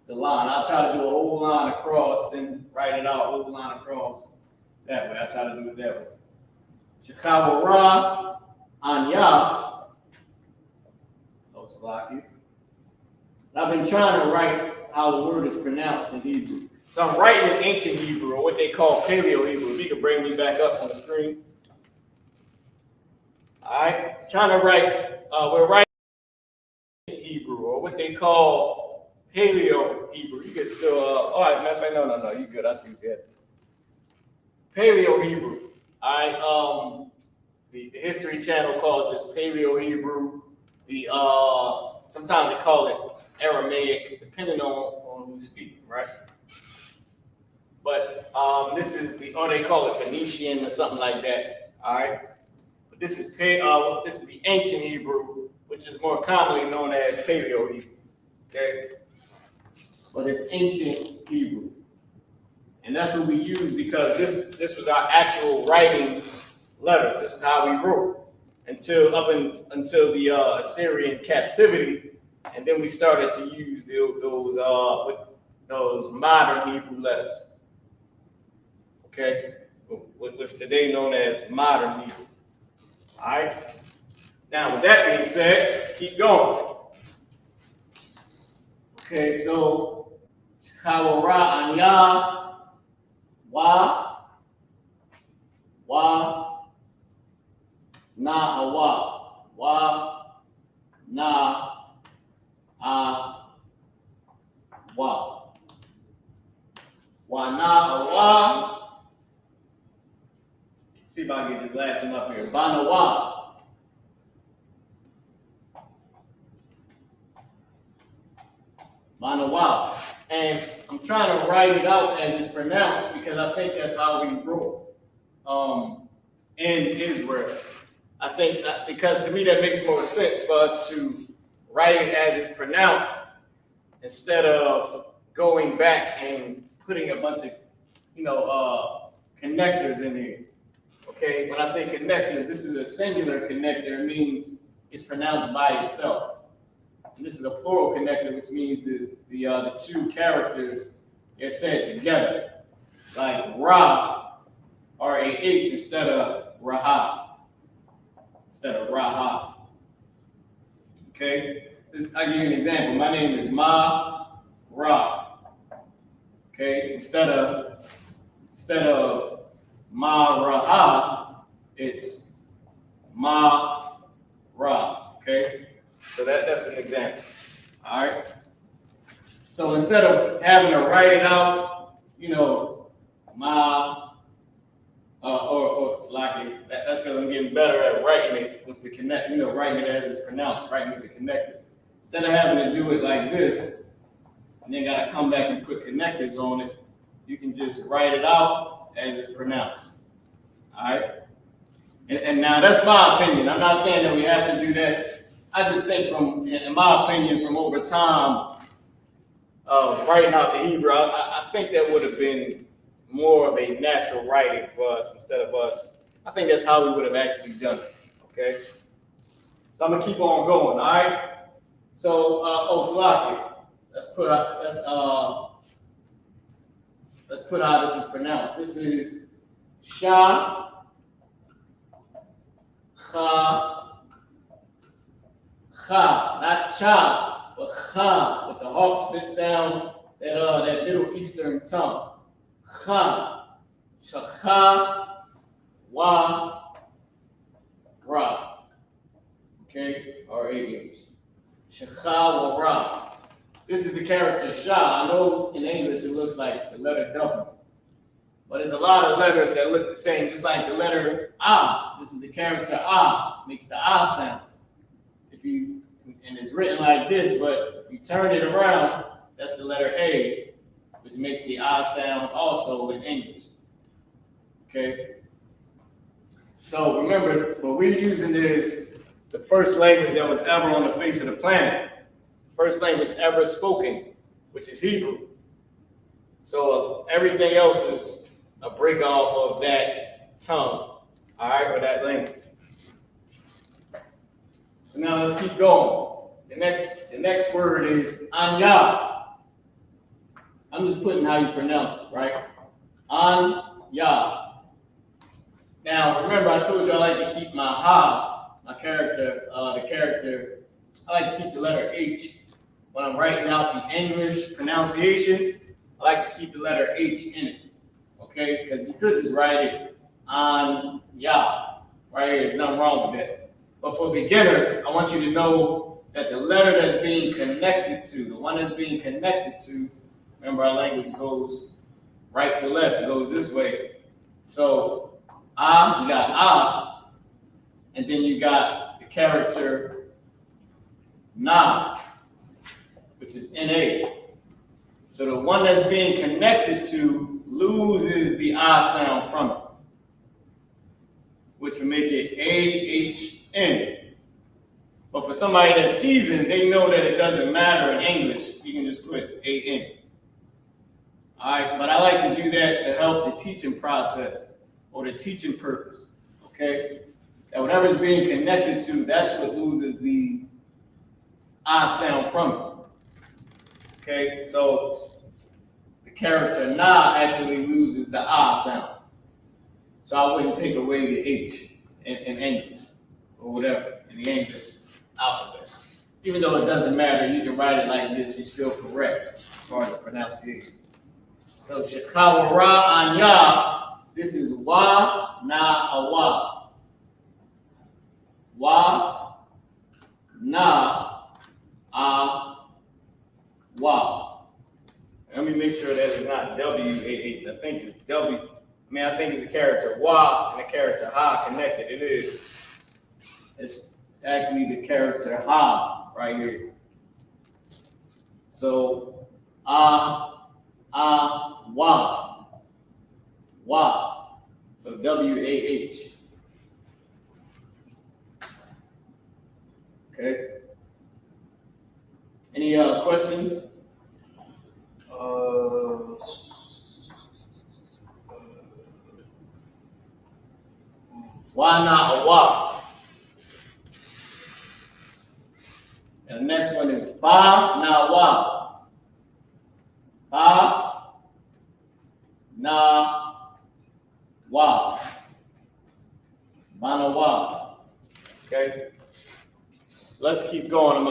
the line. I'll try to do a whole line across, then write it out, whole line across that way. I'll try to do it that way. Shekhawa Ra Anya. Oh, Salaki. I've been trying to write how the word is pronounced in Hebrew. So I'm writing in ancient Hebrew, or what they call Paleo Hebrew. If you could bring me back up on the screen. All right, trying to write, we're writing in Hebrew, or what they call Paleo Hebrew. You can still, all right, matter of fact, no, you good. I see you good. Paleo Hebrew. All right, the History Channel calls this Paleo Hebrew. Sometimes they call it Aramaic, depending on who's speaking, right? But this is or they call it Phoenician or something like that. All right. But this is the ancient Hebrew, which is more commonly known as Paleo Hebrew. Okay. But it's ancient Hebrew, and that's what we use because this was our actual writing letters. This is how we wrote until the Assyrian captivity, and then we started to use those modern Hebrew letters. Okay, what's today known as modern Hebrew. All right. Now, with that being said, let's keep going. Okay, so Shekhawa Anya Wa Na Awa Wa Na A Wa Wa Na Awa. See if I can get this last one up here. Banawa. Banawa. And I'm trying to write it out as it's pronounced because I think that's how we wrote in Israel. I think that, because to me that makes more sense for us to write it as it's pronounced instead of going back and putting a bunch of, connectors in here. Okay, when I say connectors, this is a singular connector. It means it's pronounced by itself. And this is a plural connector, which means the two characters are said together, like Ra, R-A-H, instead of Raha. Okay, I'll give you an example. My name is Ma Ra. Okay, instead of Ma Raha, it's Ma Ra. Okay, so that's an example. All right. So instead of having to write it out, Ma or it's like that's because I'm getting better at writing it with the connect, writing it as it's pronounced, writing with the connectors. Instead of having to do it like this, and then gotta come back and put connectors on it, you can just write it out as it's pronounced. All right. And now that's my opinion. I'm not saying that we have to do that. I just think in my opinion, from over time of writing out the Hebrew, I think that would have been more of a natural writing for us instead of us. I think that's how we would have actually done it. Okay. So I'm gonna keep on going. All right. So Salaki, let's put how this is pronounced. This is Sha, Cha, not Cha, but Cha, with the hawk spit sound, that Middle Eastern tongue. Cha, Shakha, Wa, Ra. Okay, R-A-H. Shakha wa Ra. This is the character Shah. I know in English it looks like the letter W, but there's a lot of letters that look the same, just like the letter Ah. This is the character Ah, makes the Ah sound. And it's written like this, but if you turn it around, that's the letter A, which makes the Ah sound also in English. Okay? So remember, what we're using is the first language that was ever on the face of the planet. First language ever spoken, which is Hebrew. So everything else is a break off of that tongue, all right, or that language. So now let's keep going. The next word is Anya. I'm just putting how you pronounce it, right? Anya. Now remember, I told you I like to keep my character, I like to keep the letter H. When I'm writing out the English pronunciation, I like to keep the letter H in it, okay? Because you could just write it Anya, right here. There's nothing wrong with that. But for beginners, I want you to know that the letter that's being connected to, the one that's being connected to, remember our language goes right to left, it goes this way. So, you got and then you got the character Na, which is N-A. So the one that's being connected to loses the sound from it, which would make it A-H-N. But for somebody that's seasoned, they know that it doesn't matter in English. You can just put A-N. All right, but I like to do that to help the teaching process or the teaching purpose, okay? That whatever's being connected to, that's what loses the sound from it. Okay, so the character Na actually loses the sound. So I wouldn't take away the H in English or whatever in the English alphabet. Even though it doesn't matter, you can write it like this, you're still correct as far as the pronunciation. So Shakawara Anya, this is Wa Na Awa. Wa Na Wa. Let me make sure that it's not W-A-H. I think it's W. I think it's a character Wa and a character Ha connected. It is. It's actually the character Ha right here. So Wa. Wa. So W-A-H. Okay. Any questions? Wa na wa. And the next one is ba na wa. Ba na wa. Ba na wa. Okay. So let's keep going. I'm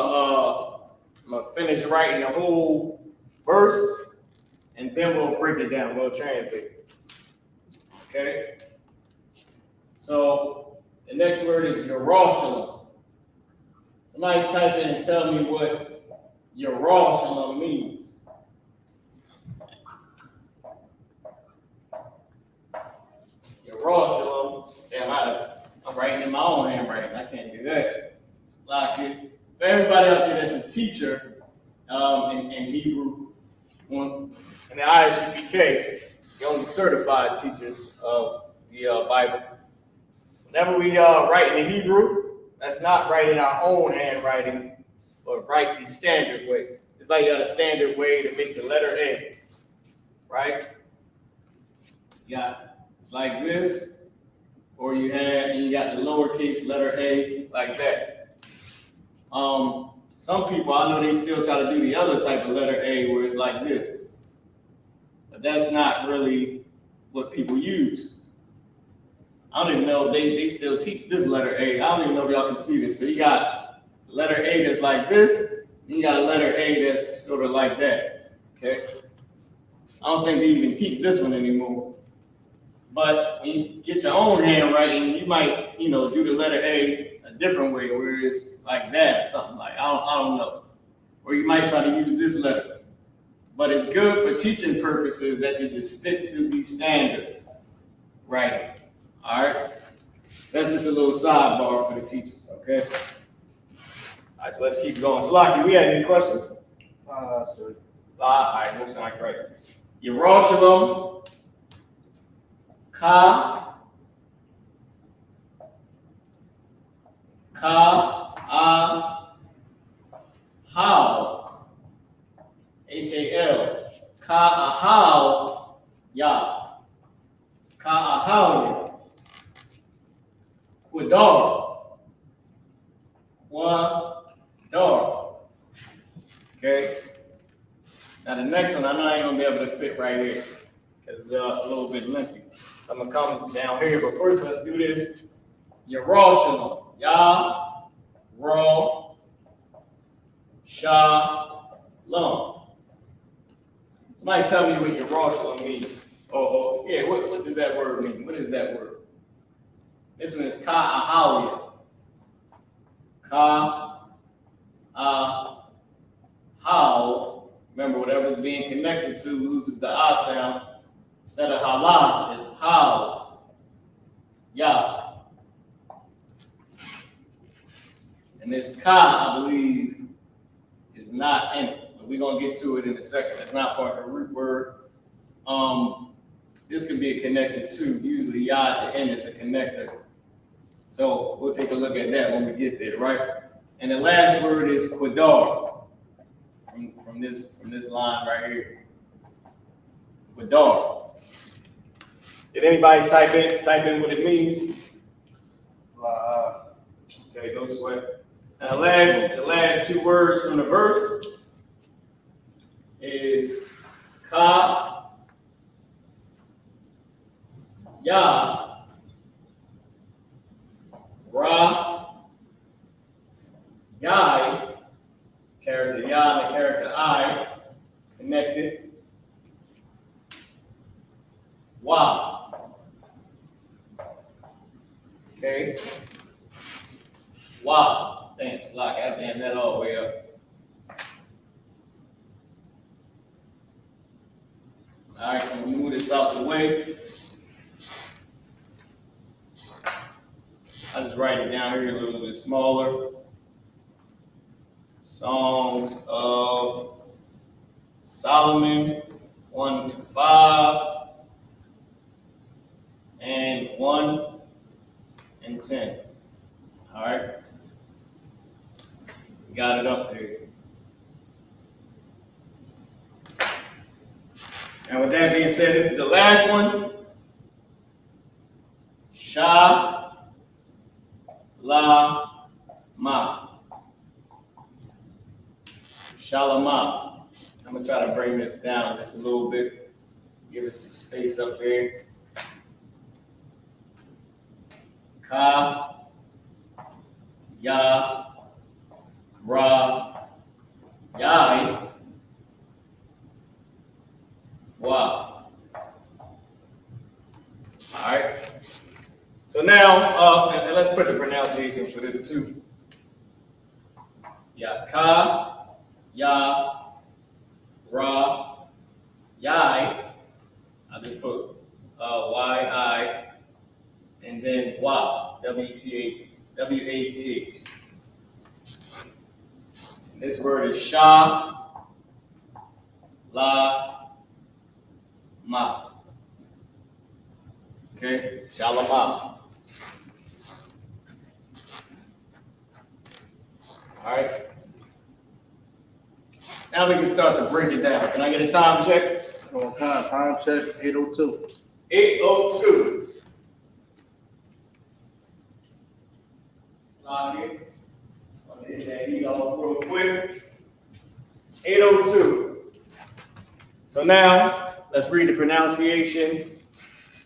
gonna finish writing the whole verse, and then we'll break it down. We'll translate it. Okay. So the next word is Yerushalayim. Somebody type in and tell me what Yerushalayim means. Yerushalayim. Damn, I'm writing in my own handwriting. I can't do that. It's a lot of people. For everybody out there that's a teacher in Hebrew, and the I.S.U.P.K, the only certified teachers of the Bible. Whenever we write in the Hebrew, that's not writing our own handwriting, but write the standard way. It's like you got a standard way to make the letter A, right? Yeah, it's like this, or you got the lowercase letter A like that. Some people, I know they still try to do the other type of letter A where it's like this, but that's not really what people use. I don't even know if they still teach this letter A. I don't even know if y'all can see this. So you got letter A that's like this, and you got a letter A that's sort of like that, okay? I don't think they even teach this one anymore. But when you get your own handwriting, you might, do the letter A a different way, where it's like that or something like, I don't know. Or you might try to use this letter. But it's good for teaching purposes that you just stick to the standard writing. All right, that's just a little sidebar for the teachers, okay? All right, so let's keep going. Slaki, we had any questions? Sorry. All right, we'll sound Christ. Yerushalayim, Ka, How, H-A-L, Ka'ahau ya. Ka'ahau Quadar. Quadar. Okay. Now the next one, I know I ain't gonna be able to fit right here because it's a little bit lengthy. So I'm gonna come down here, but first let's do this. Yerushalayim. Ya, Ro, Shalom. Somebody tell me what Yerushalayim means. Yeah, what does that word mean? What is that word? This one is Ka'ahawiyah. Ka-ah-how. Remember, whatever's being connected to loses the ah sound. Instead of hala, it's how. Ya. And this ka, I believe, is not in it. But we're going to get to it in a second. That's not part of the root word. This could be connected to. Usually, ya at the end is a connector. So we'll take a look at that when we get there, right? And the last word is quadar. From this line right here. Quadar. Did anybody type in what it means? Okay, no sweat. And the last two words from the verse is ka, ya, ra, yai, character ya and the character I, connected, wa. Okay. Wow. Thanks, Lock. I damn that all the way up. All right, can we move this out the way? I'll just write it down here a little bit smaller. Songs of Solomon 1 and 5 and 1 and 10. All right. Got it up there. And with that being said, this is the last one. Shalama. Shalama. I'm gonna try to bring this down just a little bit. Give it some space up there. Ka, ya, ra, yai, wa. All right. So now, and let's put the pronunciation for this too. Ya, ka, ya, ra, yai. I'll just put Y-I, and then wa, W-T-H, W-A-T-H. This word is sha, la, ma. Okay, shalama. All right. Now we can start to break it down. Can I get a time check? Time check, 8:02. 8:02. Log in. I'm gonna hit that heat off real quick. 8:02. So now let's read the pronunciation.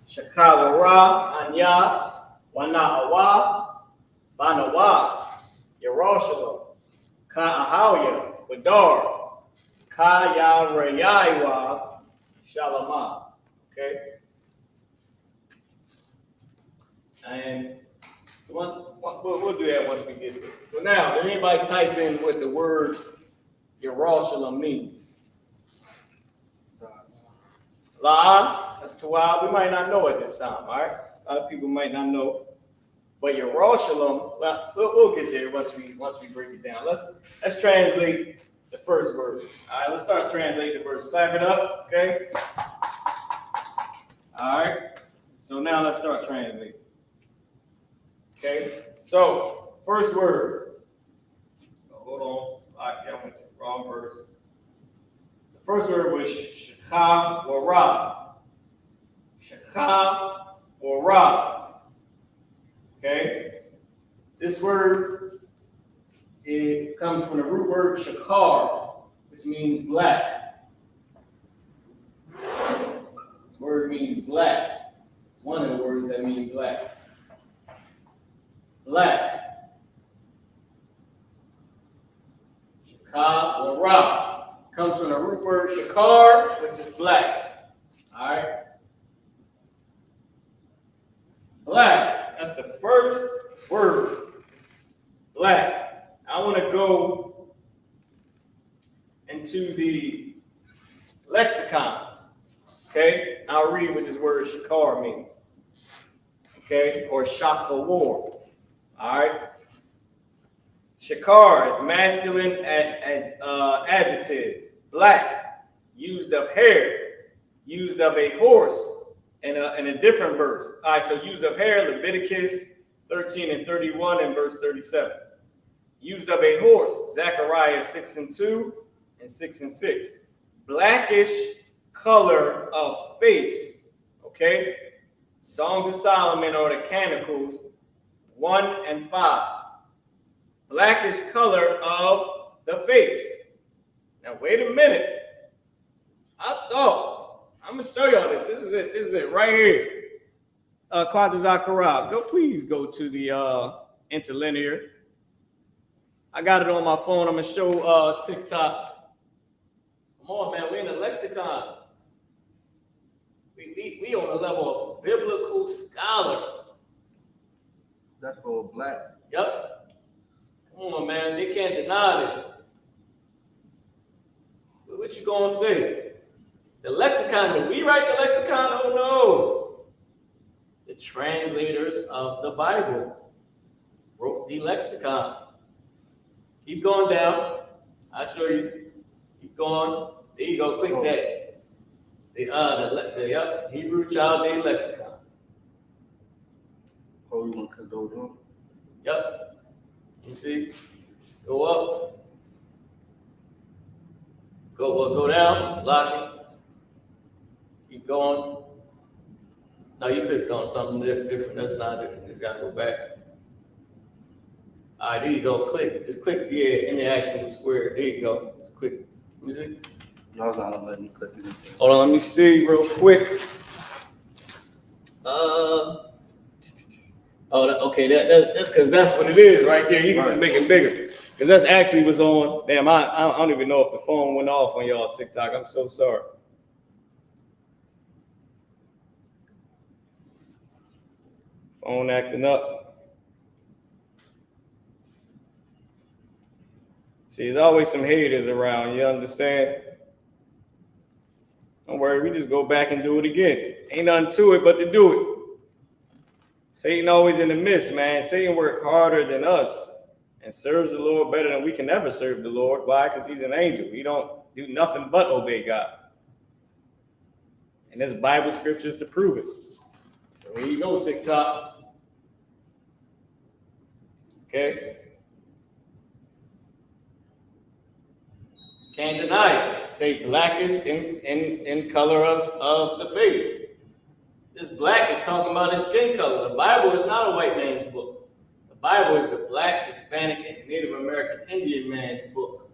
Shakawara, Anya, Wana'awa, Banawa, Yerushalayim, Ka'ahawya, Wadar, Ka'yarayaiwa, Shalama. Okay? And so we'll do that once we get there. So now, did anybody type in what the word Yerushalayim means? La, that's Tawab. We might not know at this time, all right? A lot of people might not know. But Yerushalayim, well, we'll get there once we break it down. Let's translate the first word. All right, let's start translating the verse. Clap it up, okay? All right. So now let's start translating. Okay. So first word. Oh, hold on. I went to the wrong verse. The first word was Shekha-wara. Shekha-wara. Okay? This word, it comes from the root word shakar, which means black. This word means black. It's one of the words that mean black. Black. Shekha-wara comes from the root word shakar, which is black. All right? Black. That's the first word. Black. I want to go into the lexicon. Okay? I'll read what this word shakar means. Okay? Or shachawar. All right? Shakar is masculine adjective. Black, used of hair, used of a horse, in a different verse. All right, so used of hair, Leviticus 13 and 31 and verse 37. Used of a horse, Zechariah 6:2 and 6:6. Blackish color of face, okay? Songs of Solomon or the Canticles 1 and 5. Blackish color of the face. Now, wait a minute. I'm going to show y'all this. This is it right here. Quadra Zachariah. Please go to the interlinear. I got it on my phone. I'm going to show TikTok. Come on, man. We're in the lexicon. We on the level of biblical scholars. That's for black. Yep. Come on, man. They can't deny this. What you gonna say? The lexicon, did we write the lexicon? Oh no. The translators of the Bible wrote the lexicon. Keep going down. I'll show you. Keep going. There you go. Click that. The Hebrew Chaldee lexicon. Oh, you want to click those on? Yep. You see? Go up. Go down. It's locking. Keep going. No, you clicked on something different. That's not different. Just gotta go back. All right, there you go. Click. Just click in the actual square. There you go. Just click. Let me see. Y'all not letting me click it. Hold on. Let me see real quick. Okay. That's because that's what it is right there. You can just make it bigger. Because that's actually what's on. Damn, I don't even know if the phone went off on y'all TikTok. I'm so sorry. Phone acting up. See, there's always some haters around. You understand? Don't worry. We just go back and do it again. Ain't nothing to it but to do it. Satan always in the midst, man. Satan work harder than us and serves the Lord better than we can ever serve the Lord. Why? Because he's an angel. We don't do nothing but obey God. And there's Bible scriptures to prove it. So here you go, TikTok. Okay? Can't deny it. Say blackish in color of the face. This black is talking about his skin color. The Bible is not a white man's book. The Bible is the Black, Hispanic, and Native American Indian man's book.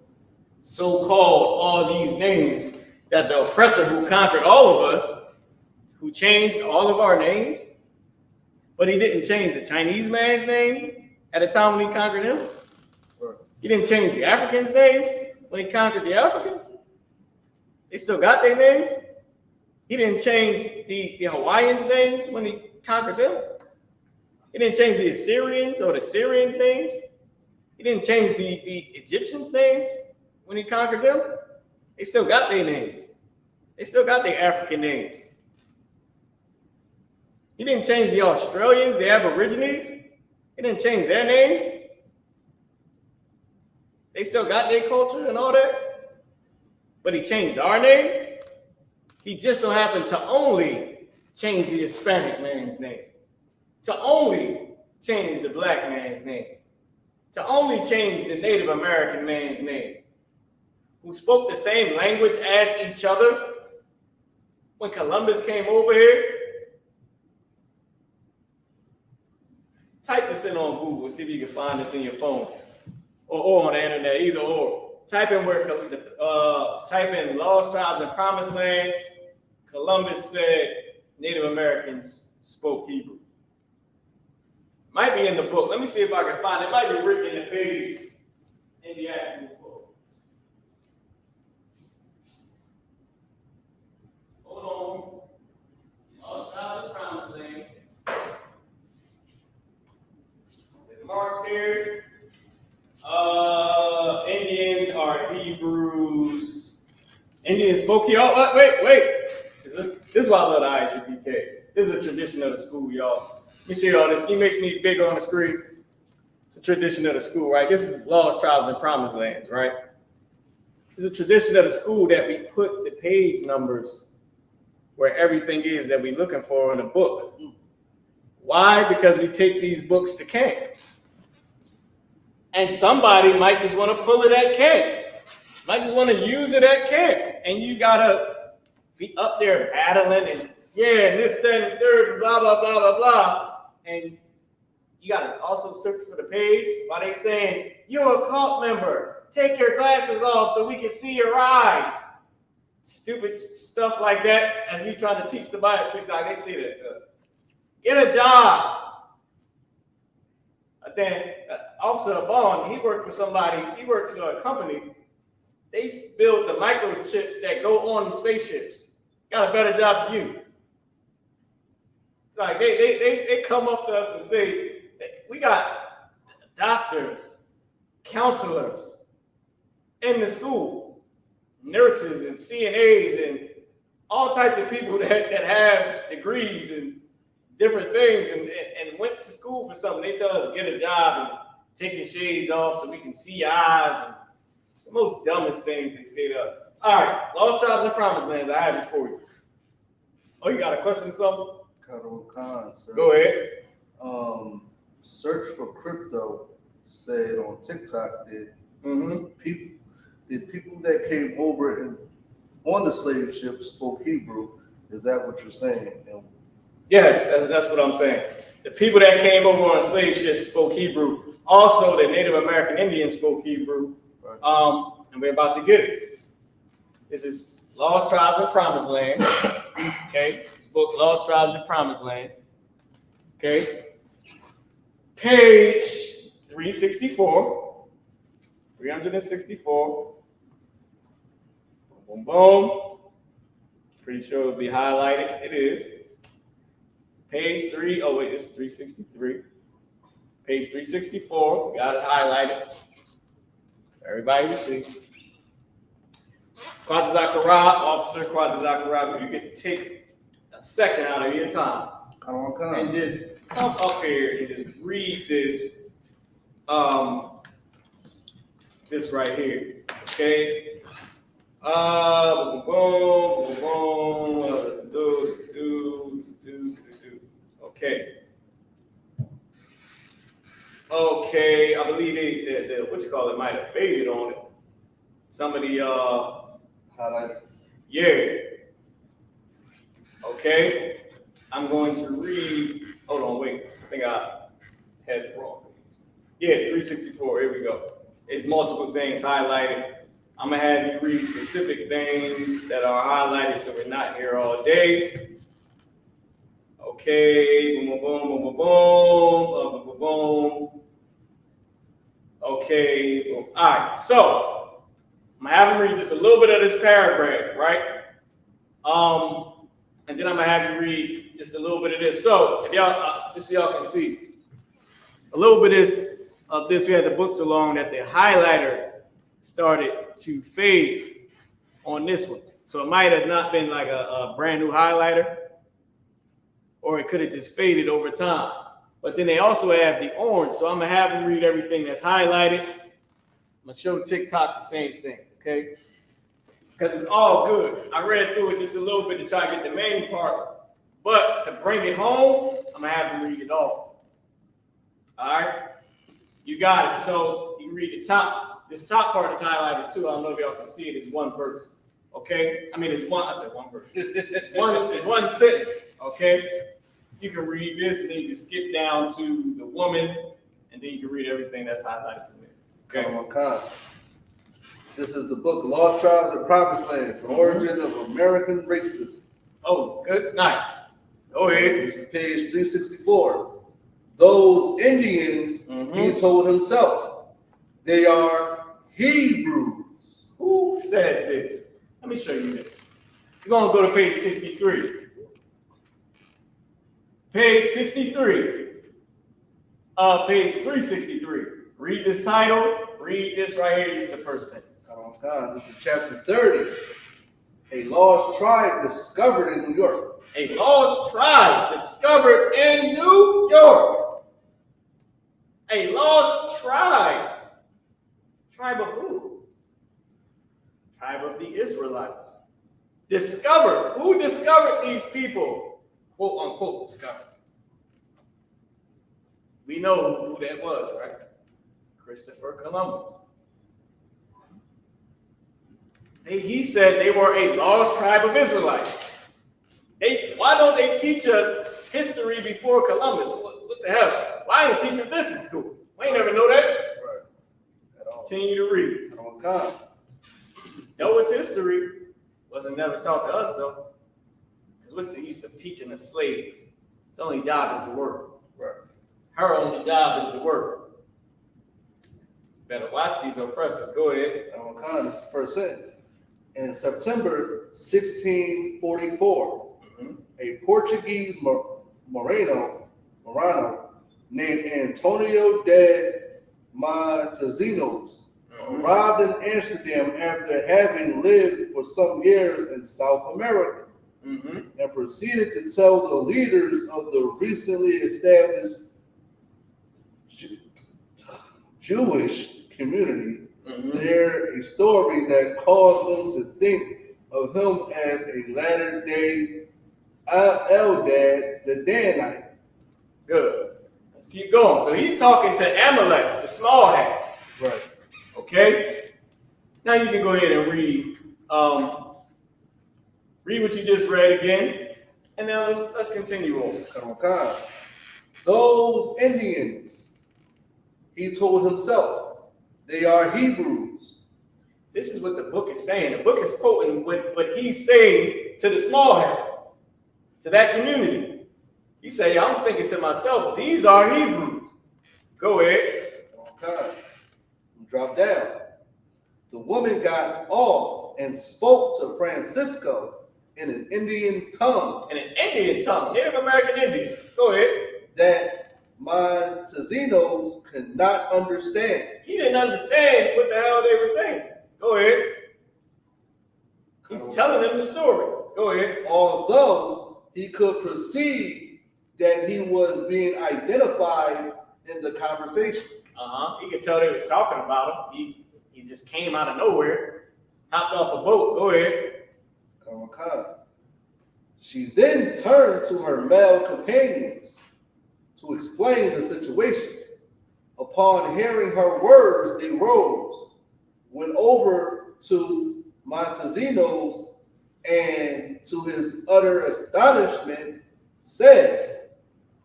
So-called all these names that the oppressor who conquered all of us, who changed all of our names, but he didn't change the Chinese man's name at the time when he conquered him. He didn't change the Africans' names when he conquered the Africans. They still got their names. He didn't change the Hawaiians' names when he conquered them. He didn't change the Assyrians or the Syrians' names. He didn't change the Egyptians' names when he conquered them. They still got their names. They still got their African names. He didn't change the Australians, the Aborigines. He didn't change their names. They still got their culture and all that. But he changed our name. He just so happened to only change the Hispanic man's name, to only change the black man's name, to only change the Native American man's name, who spoke the same language as each other, when Columbus came over here? Type this in on Google, see if you can find this in your phone or on the internet, either or. Type in Lost Tribes and Promised Lands. Columbus said Native Americans spoke Hebrew. Might be in the book. Let me see if I can find it. It might be written in the page in the actual book. Hold on. Lost Tribes and Promised Lands. Marked here. Indians are Hebrews. Indians spoke here. Oh, wait. This is why I love the I.S.U.P.K. This is a tradition of the school, y'all. Let me show y'all this. Can you make me bigger on the screen? It's a tradition of the school, right? This is Lost Tribes and Promised Lands, right? It's a tradition of the school that we put the page numbers where everything is that we're looking for in a book. Why? Because we take these books to camp. And somebody might just want to pull it at camp. Might just want to use it at camp. And you got to be up there battling and this, that, and third, blah, blah, blah, blah, blah. And you got to also search for the page while they saying, you're a cult member. Take your glasses off so we can see your eyes. Stupid stuff like that. As we try to teach the Bible TikTok, they say that to us. Get a job. Then Officer Bond, he worked for a company. They build the microchips that go on the spaceships. Got a better job than you. It's like they come up to us and say, we got doctors, counselors in the school, nurses and CNAs and all types of people that have degrees and different things and went to school for something. They tell us get a job and take your shades off so we can see your eyes and the most dumbest things they say to us. All right, Lost Tribes and Promised Lands, I have it for you. Oh, you got a question or something? Khan, sir. Go ahead. Search for Crypto said on TikTok that people that came over and on the slave ship spoke Hebrew. Is that what you're saying? Yes, that's what I'm saying. The people that came over on a slave ship spoke Hebrew. Also, the Native American Indians spoke Hebrew. And we're about to get it. This is Lost Tribes and Promised Land. Okay, this book, Lost Tribes and Promised Land. Okay, page 364. 364. Boom, boom. Pretty sure it'll be highlighted. It is. Page 3. Oh, wait, it's 363. Page 364. We got it highlighted. Everybody will see. Kwata Zachariah, Officer Kwata Zachariah, you can take a second out of your time and just come up here and just read this, this right here. Okay. Okay. Okay, I believe the what you call it might have faded on it. Some of the highlighted. Yeah. Okay. I'm going to read. Hold on, wait. I think I had it wrong. Yeah, 364. Here we go. It's multiple things highlighted. I'm gonna have you read specific things that are highlighted so we're not here all day. Okay, boom, boom, boom, boom, boom, boom, boom, boom. Okay, boom. All right, so I'm gonna have him read just a little bit of this paragraph, right? And then I'm gonna have you read just a little bit of this. So if y'all, just so y'all can see, a little bit of this. We had the books along that the highlighter started to fade on this one. So it might have not been like a brand new highlighter, or it could have just faded over time. But then they also have the orange. So I'm gonna have them read everything that's highlighted. I'm gonna show TikTok the same thing, okay? Because it's all good. I read through it just a little bit to try to get the main part. But to bring it home, I'm gonna have them read it all. All right? You got it. So you read the top. This top part is highlighted too. I don't know if y'all can see it. It's one verse. Okay, I mean it's one. I said one verse. It's one sentence. Okay, you can read this, and then you can skip down to the woman, and then you can read everything that's highlighted from there. Okay. This is the book Lost Tribes and Promised Lands: The Origin of American Racism. Oh, good night. Go ahead. This is page 364. Those Indians, he told himself, they are Hebrews. Who said this? Let me show you this. You're going to go to page 63. Page 63. Page 363. Read this title. Read this right here. This is the first sentence. Oh, God. This is chapter 30. A lost tribe discovered in New York. A lost tribe discovered in New York. A lost tribe. Tribe of who? Tribe of the Israelites. Discovered. Who discovered these people? Quote unquote discovered. We know who that was, right? Christopher Columbus. He said they were a lost tribe of Israelites. Why don't they teach us history before Columbus? What the hell? Why didn't teach us this in school? We ain't never know that. Right. At all. Continue to read. Oh, God. Know it's history. Wasn't never taught to us, though. Because what's the use of teaching a slave? His only job is to work. Right. Her only job is to work. Better watch these oppressors. Go ahead. Oh, God. This is the first sentence. In September 1644, a Portuguese Morano named Antonio de Montezinos arrived in Amsterdam after having lived for some years in South America and proceeded to tell the leaders of the recently established Jewish community a story that caused them to think of him as a latter-day Eldad the Danite. Good. Let's keep going. So he's talking to Amalek, the small hats. Right. Okay. Now you can go ahead and read. Read what you just read again, and now let's continue on. Okay. Those Indians, he told himself, they are Hebrews. This is what the book is saying. The book is quoting what he's saying to the small hats, to that community. He say, I'm thinking to myself, these are Hebrews. Go ahead. Okay. Drop down. The woman got off and spoke to Francisco in an Indian tongue. In an Indian tongue, Native American Indians. Go ahead. That Montezinos could not understand. He didn't understand what the hell they were saying. Go ahead. He's telling them the story. Go ahead. Although he could perceive that he was being identified in the conversation. He could tell they was talking about him. He just came out of nowhere, hopped off a boat. Go ahead. Okay. She then turned to her male companions to explain the situation. Upon hearing her words, they rose, went over to Montezinos, and to his utter astonishment, said,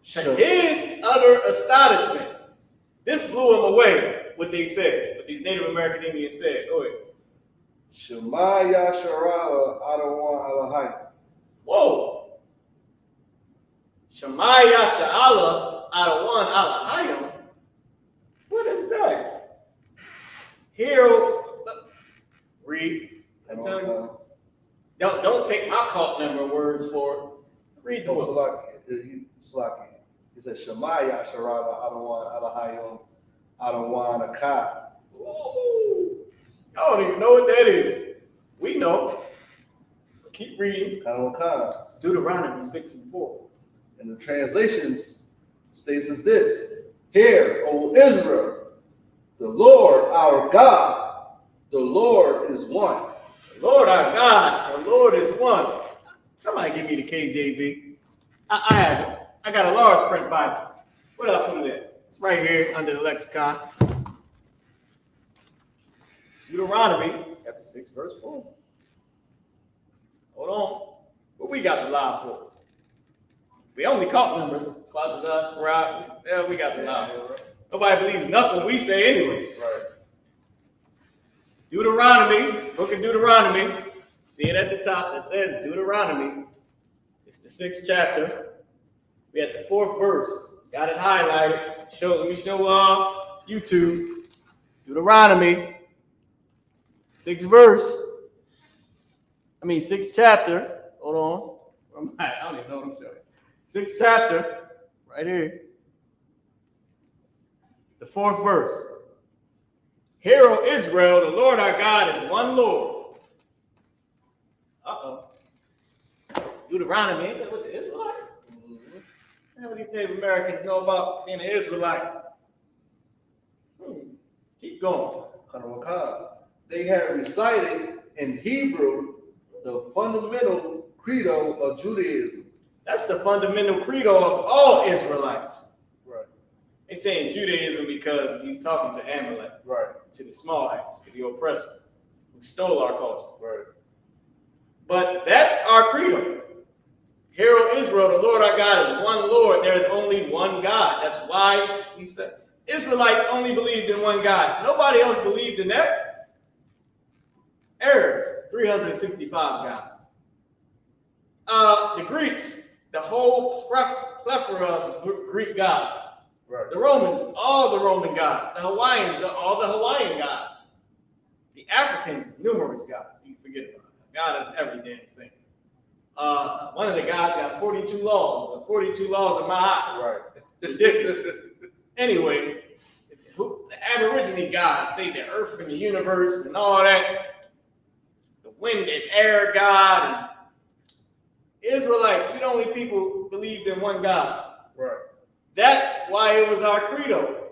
to his utter astonishment, this blew him away, what they said, what these Native American Indians said. Go ahead. Shema Yasharala Adawan Alahai. Whoa. Shema Yasharala Adawan Alahayim. What is that? Here, read. I'm telling you. Don't take my cult member words for it. Read the book. Slaki. He said, Shema Yasharala Adawan Alahayim Adawan Akai. I don't even know what that is. We know. Keep reading. It's Deuteronomy 6:4. And the translations states as this: Hear, O Israel, the Lord our God, the Lord is one. The Lord our God, the Lord is one. Somebody give me the KJV. I have it. I got a large print Bible. Where did I put it at? It's right here under the lexicon. Deuteronomy chapter 6, verse 4. Hold on. What we got the lie for? We only caught numbers. Right? Yeah, we got the lie for. Nobody believes nothing we say anyway. Right. Deuteronomy, book of Deuteronomy. See it at the top. It says Deuteronomy. It's the 6th chapter. We at the 4th verse. Got it highlighted. Let me show YouTube. Deuteronomy, 6th verse. 6th chapter. Hold on. I don't even know what I'm showing. 6th chapter, right here. The 4th verse. Hear, O Israel, the Lord our God is one Lord. Deuteronomy, ain't that what the Israelites? What these Native Americans know about being an Israelite? Keep going. They had recited in Hebrew the fundamental credo of Judaism. That's the fundamental credo of all Israelites. Right. They saying Judaism because he's talking to Amalek, right, to the small hats, to the oppressor who stole our culture. Right. But that's our credo. Hear, O Israel, the Lord our God is one Lord. There is only one God. That's why he said Israelites only believed in one God. Nobody else believed in that. Arabs, 365 gods. The Greeks, the whole plethora of Greek gods. Right. The Romans, all the Roman gods. The Hawaiians, all the Hawaiian gods. The Africans, numerous gods. You forget about it. God of every damn thing. One of the guys got 42 laws. The 42 laws of Ma'at. Right. Ridiculous. Anyway, the Aborigine gods say the earth and the universe and all that. The wind and air God. And Israelites, we the only people who believed in one God. Right. That's why it was our credo.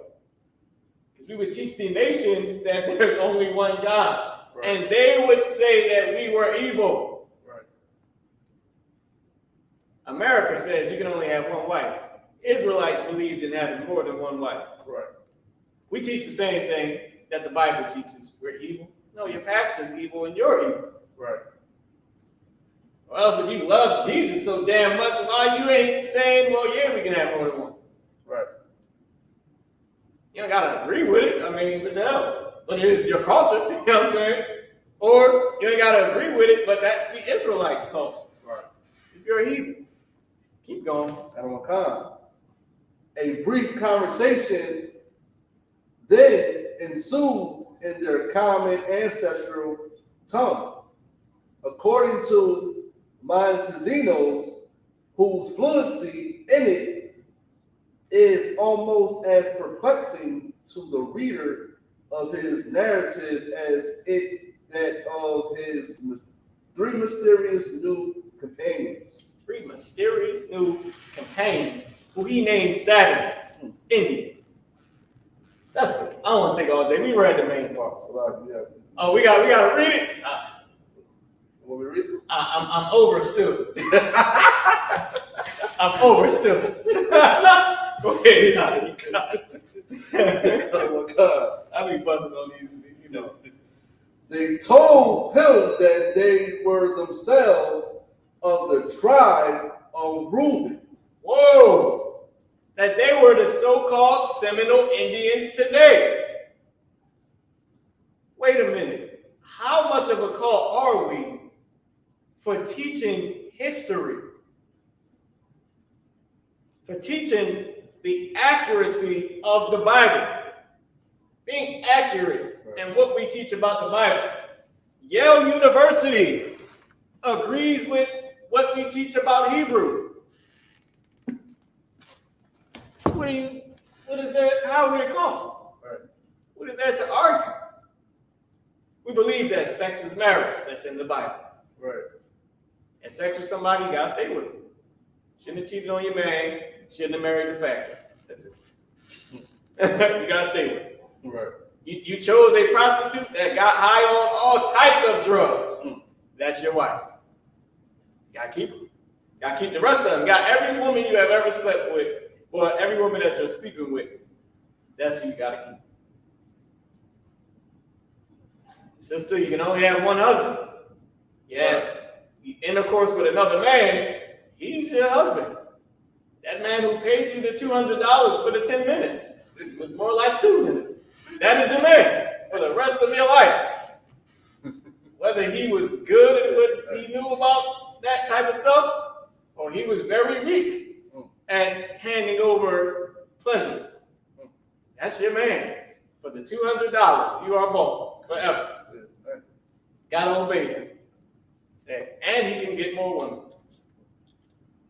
Because we would teach the nations that there's only one God. Right. And they would say that we were evil. Right. America says you can only have one wife. Israelites believed in having more than one wife. Right. We teach the same thing that the Bible teaches. We're evil. No, your pastor's evil and you're evil. Right. Or else if you love Jesus so damn much, why you ain't saying, well, yeah, we can have more than one. Right. You don't gotta agree with it. But no. But it is your culture, you know what I'm saying? Or you ain't gotta agree with it, but that's the Israelites' culture. Right. If you're a heathen, keep going. A brief conversation then ensued in their common ancestral tongue. According to Montezinos, whose fluency in it is almost as perplexing to the reader of his narrative as it that of his 3 mysterious new companions. 3 mysterious new companions who he named savages. Indian. That's it. I don't want to take all day. We read the main parts. Oh, we gotta read it. Want me to read it? I'm overstood. I'm overstood. Go ahead. Oh my God. I be busting on these, They told him that they were themselves of the tribe of Reuben. Whoa! That they were the so-called Seminole Indians today. Wait a minute. How much of a cult are we for teaching history? For teaching the accuracy of the Bible. Being accurate in what we teach about the Bible. Yale University agrees with what we teach about Hebrew. What is that? How would it come? Right. What is that to argue? We believe that sex is marriage. That's in the Bible. Right. And sex with somebody, you gotta stay with them. Shouldn't have cheated on your man. Shouldn't have married the factory. That's it. You gotta stay with him. Right. You chose a prostitute that got high on all types of drugs. That's your wife. You gotta keep her. You gotta keep the rest of them. You got every woman you have ever slept with, or every woman that you're sleeping with. That's who you gotta keep. Sister, you can only have one husband. Yes. Right. intercourse with another man, he's your husband. That man who paid you the $200 for the 10 minutes, it was more like 2 minutes. That is your man for the rest of your life. Whether he was good at what he knew about that type of stuff, or he was very weak at handing over pleasures. That's your man. For the $200, you are bought forever. Gotta obey him. And he can get more women.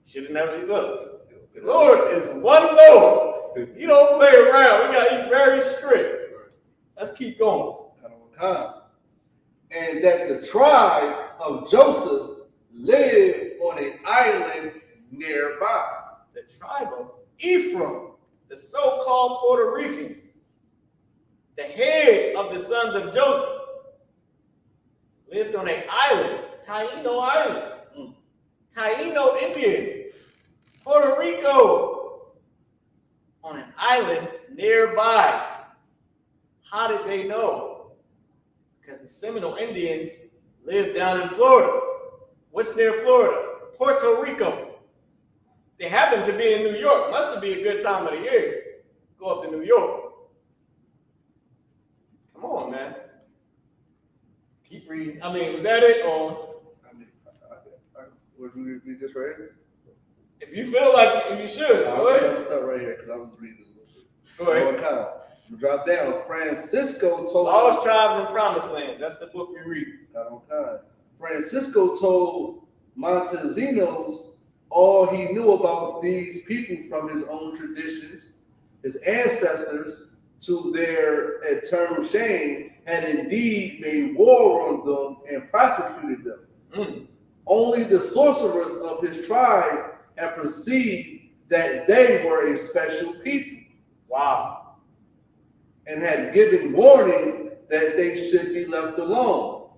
Should have never look. The Lord is one Lord. You don't play around. We gotta be very strict. Let's keep going. And that the tribe of Joseph lived on an island nearby. The tribe of Ephraim, the so-called Puerto Ricans, the head of the sons of Joseph, lived on an island, Taino Islands, Taino Indian, Puerto Rico, on an island nearby. How did they know? Because the Seminole Indians lived down in Florida. What's near Florida? Puerto Rico. They happen to be in New York. Must be a good time of the year. Go up to New York. Come on, man. Keep reading. I mean, was that it? Or Would we read this right here? if you feel like it, you should. Go I'm ahead. going to start right here because I was reading a little bit. Go ahead. Drop down. Francisco told Lost Tribes and Promised Lands. That's the book we read. Francisco told Montesinos all he knew about these people from his own traditions. His ancestors, to their eternal shame, had indeed made war on them and prosecuted them. Only the sorcerers of his tribe had perceived that they were a special people. Wow. And had given warning that they should be left alone.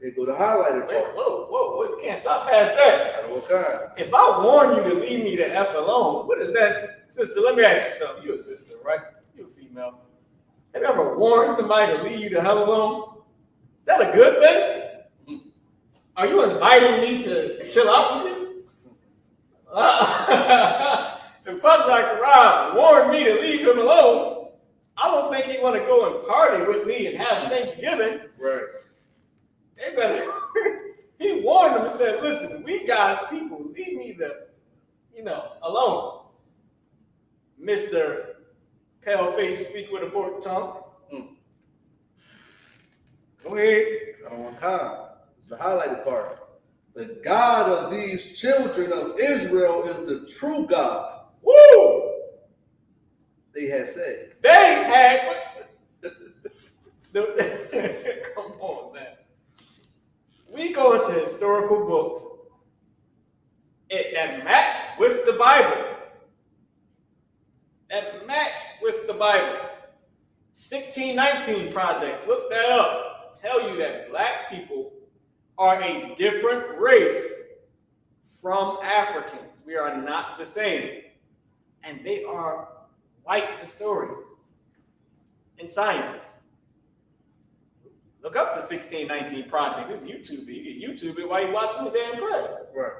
They go to highlighted part. Whoa, we can't stop past that. What kind? If I warn you to leave me the F alone, what is that, sister? Let me ask you something. You're a sister, right? You're a female. Have you ever warned somebody to leave you the hell alone? Is that a good thing? Are you inviting me to chill out with you? If Pazak Rob warned me to leave him alone, I don't think he want to go and party with me and have Thanksgiving. Right. They better. He warned them and said, "Listen, we guys, people, leave me alone, Mr. Paleface, speak with a forked tongue." Go ahead. It's the highlighted part. The God of these children of Israel is the true God. Woo! They had said. They had. Come on, man. We go into historical books that match with the Bible. That match with the Bible. 1619 Project. Look that up. Tell you that black people are a different race from Africans. We are not the same. And they are white historians and scientists. Look up the 1619 Project. This is YouTube. You can YouTube it while you're watching the damn class. Right.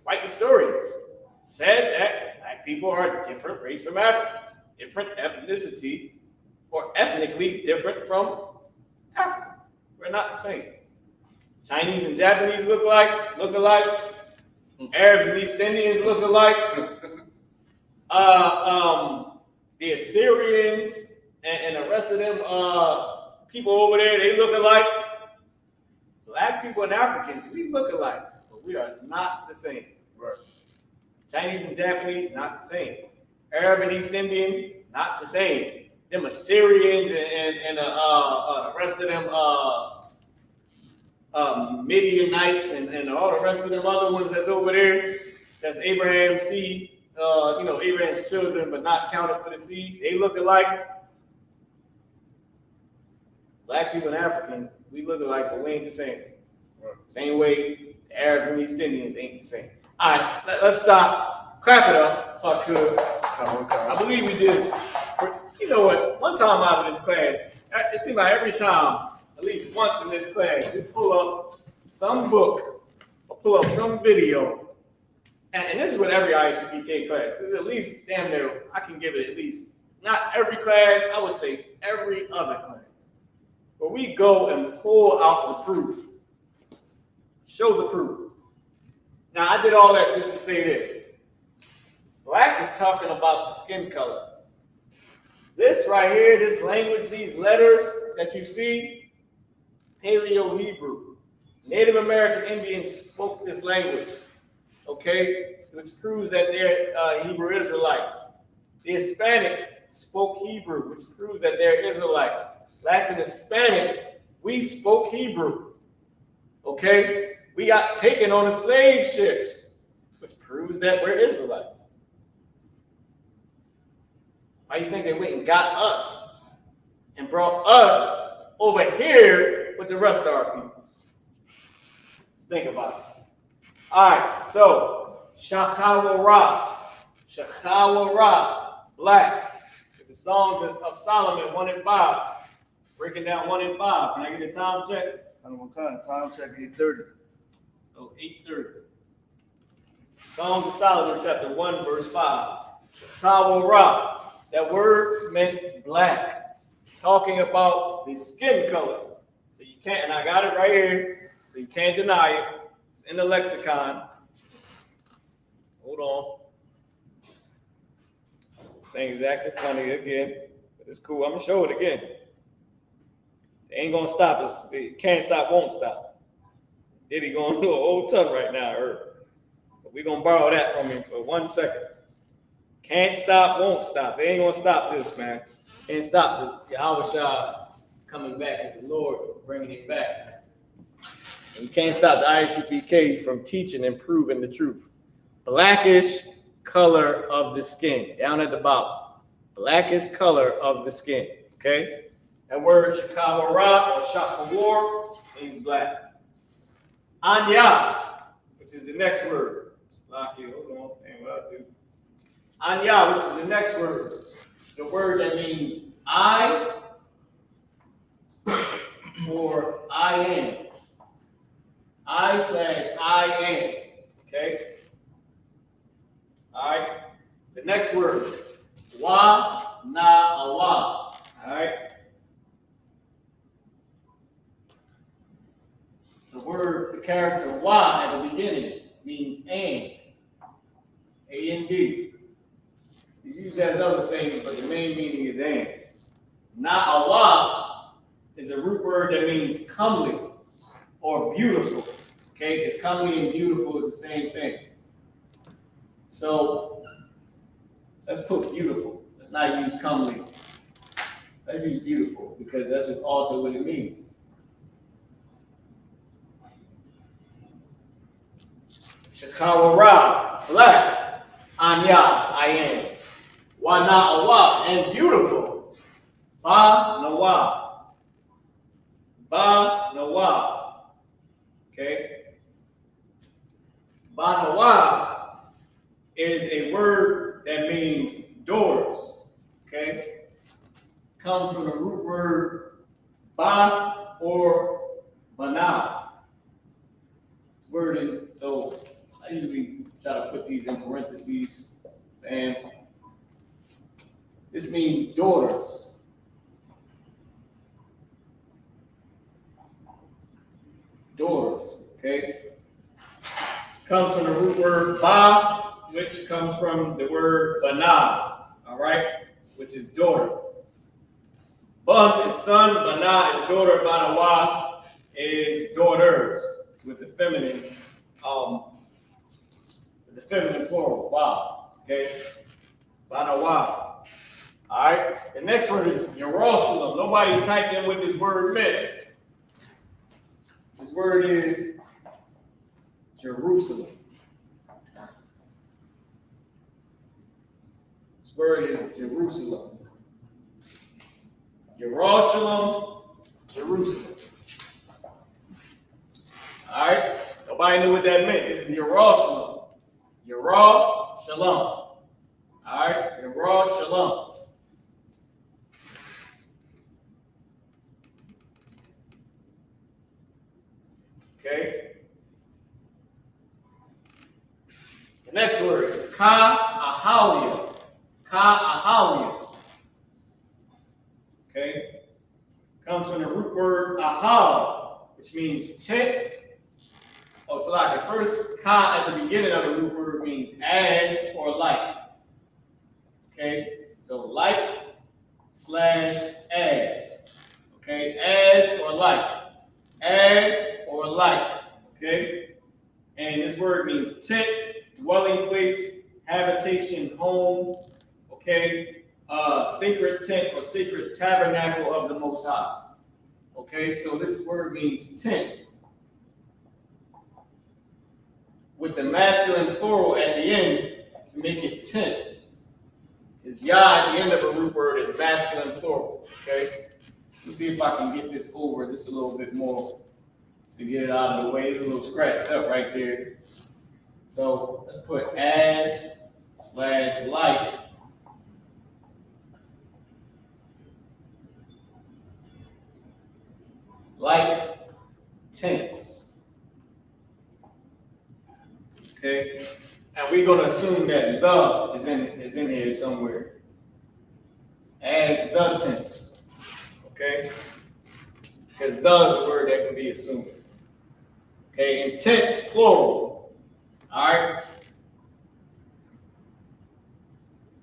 White historians said that black people are a different race from Africans, different ethnicity, or ethnically different from Africans. We're not the same. Chinese and Japanese look alike. Arabs and East Indians look alike. The Assyrians and the rest of them people over there, they look alike. Black people and Africans, we look alike, but we are not the same. Right. Chinese and Japanese, not the same. Arab and East Indian, not the same. Them Assyrians and the rest of them Midianites and all the rest of them other ones that's over there, that's Abraham's seed, Abraham's children, but not counted for the seed. They look alike. Black people and Africans, we look alike, but we ain't the same. Right. Same way the Arabs and East Indians ain't the same. All right, let's stop. Clap it up, if I could. I believe we just, you know what, one time out of this class, it seemed like every time at least once in this class, we pull up some book or pull up some video, and this is with every I.S.U.P.K class. There's at least damn near, I can give it at least, not every class, I would say every other class, where we go and pull out the proof, show the proof. Now, I did all that just to say this. Black is talking about the skin color. This right here, this language, these letters that you see, Paleo-Hebrew. Native American Indians spoke this language, okay? Which proves that they're Hebrew Israelites. The Hispanics spoke Hebrew, which proves that they're Israelites. Blacks and Hispanics, we spoke Hebrew, okay? We got taken on the slave ships, which proves that we're Israelites. Why do you think they went and got us and brought us over here with the rest of our people? Let's think about it. All right, so Shachawara, black. It's the Songs of Solomon 1 and 5. Breaking down 1 and 5. Can I get a time check? Time check 8:30. So 8:30. Songs of Solomon chapter 1 verse 5. Shachawara. That word meant black, talking about the skin color. So you can't, and I got it right here, so you can't deny it. It's in the lexicon. Hold on. This thing is acting funny again, but it's cool. I'm gonna show it again. They ain't gonna stop us. They can't stop, won't stop. Diddy going to an old ton right now, but we're gonna borrow that from him for 1 second. Can't stop, won't stop. They ain't gonna stop this, man. Can't stop the Yahweh coming back as the Lord, bringing it back. And you can't stop the I.S.U.P.K from teaching and proving the truth. Blackish color of the skin, down at the bottom. Blackish color of the skin, okay? That word Shakawara or Shakawar means black. Anya, which is the next word. Lock you, hold on, and what I do. Anya, which is the next word, is a word that means I or I am. I/I am. Okay? All right. The next word, wa na awa. All right. The character wa at the beginning means and. A-N-D. It's used as other things, but the main meaning is and. Na'awa is a root word that means comely or beautiful. Okay, because comely and beautiful is the same thing. So let's put beautiful. Let's not use comely. Let's use beautiful because that's also what it means. Shakawara, black. Anya, I am. Wa na'awa, and beautiful. Ba nawaf. Ba nawaf. Okay? Ba nawaf is a word that means doors. Okay? Comes from the root word ba or banav. This word is, so I usually try to put these in parentheses. And this means daughters. Daughters, okay? Comes from the root word ba, which comes from the word banah, all right? Which is daughter. Ban is son, banah is daughter, banawa is daughters with the feminine plural, wow, okay? Banawa. All right, the next word is Yerushalayim. Nobody typed in what this word meant. This word is Jerusalem. This word is Jerusalem. Yerushalayim, Jerusalem. All right, nobody knew what that meant. This is Yerushalayim. Yerah Shalom. All right, Yerah Shalom. Okay. The next word is ka-ahalia. Ka-ahalia. Okay. Comes from the root word ahal, which means tent. Oh, so like the first ka at the beginning of the root word means as or like. Okay, so like slash as. Okay, as or like. As or like. Okay, and this word means tent, dwelling place, habitation, home. Okay, sacred tent or sacred tabernacle of the Most High. Okay, so this word means tent, with the masculine plural at the end to make it tents. Because Yah at the end of a root word is masculine plural. Okay? Let's see if I can get this over just a little bit more to get it out of the way. It's a little scratched up right there. So let's put as slash like. Like tents. Okay, and we're going to assume that the is in here somewhere. As the tense. Okay, because the is a word that can be assumed. Okay, and tense plural. All right.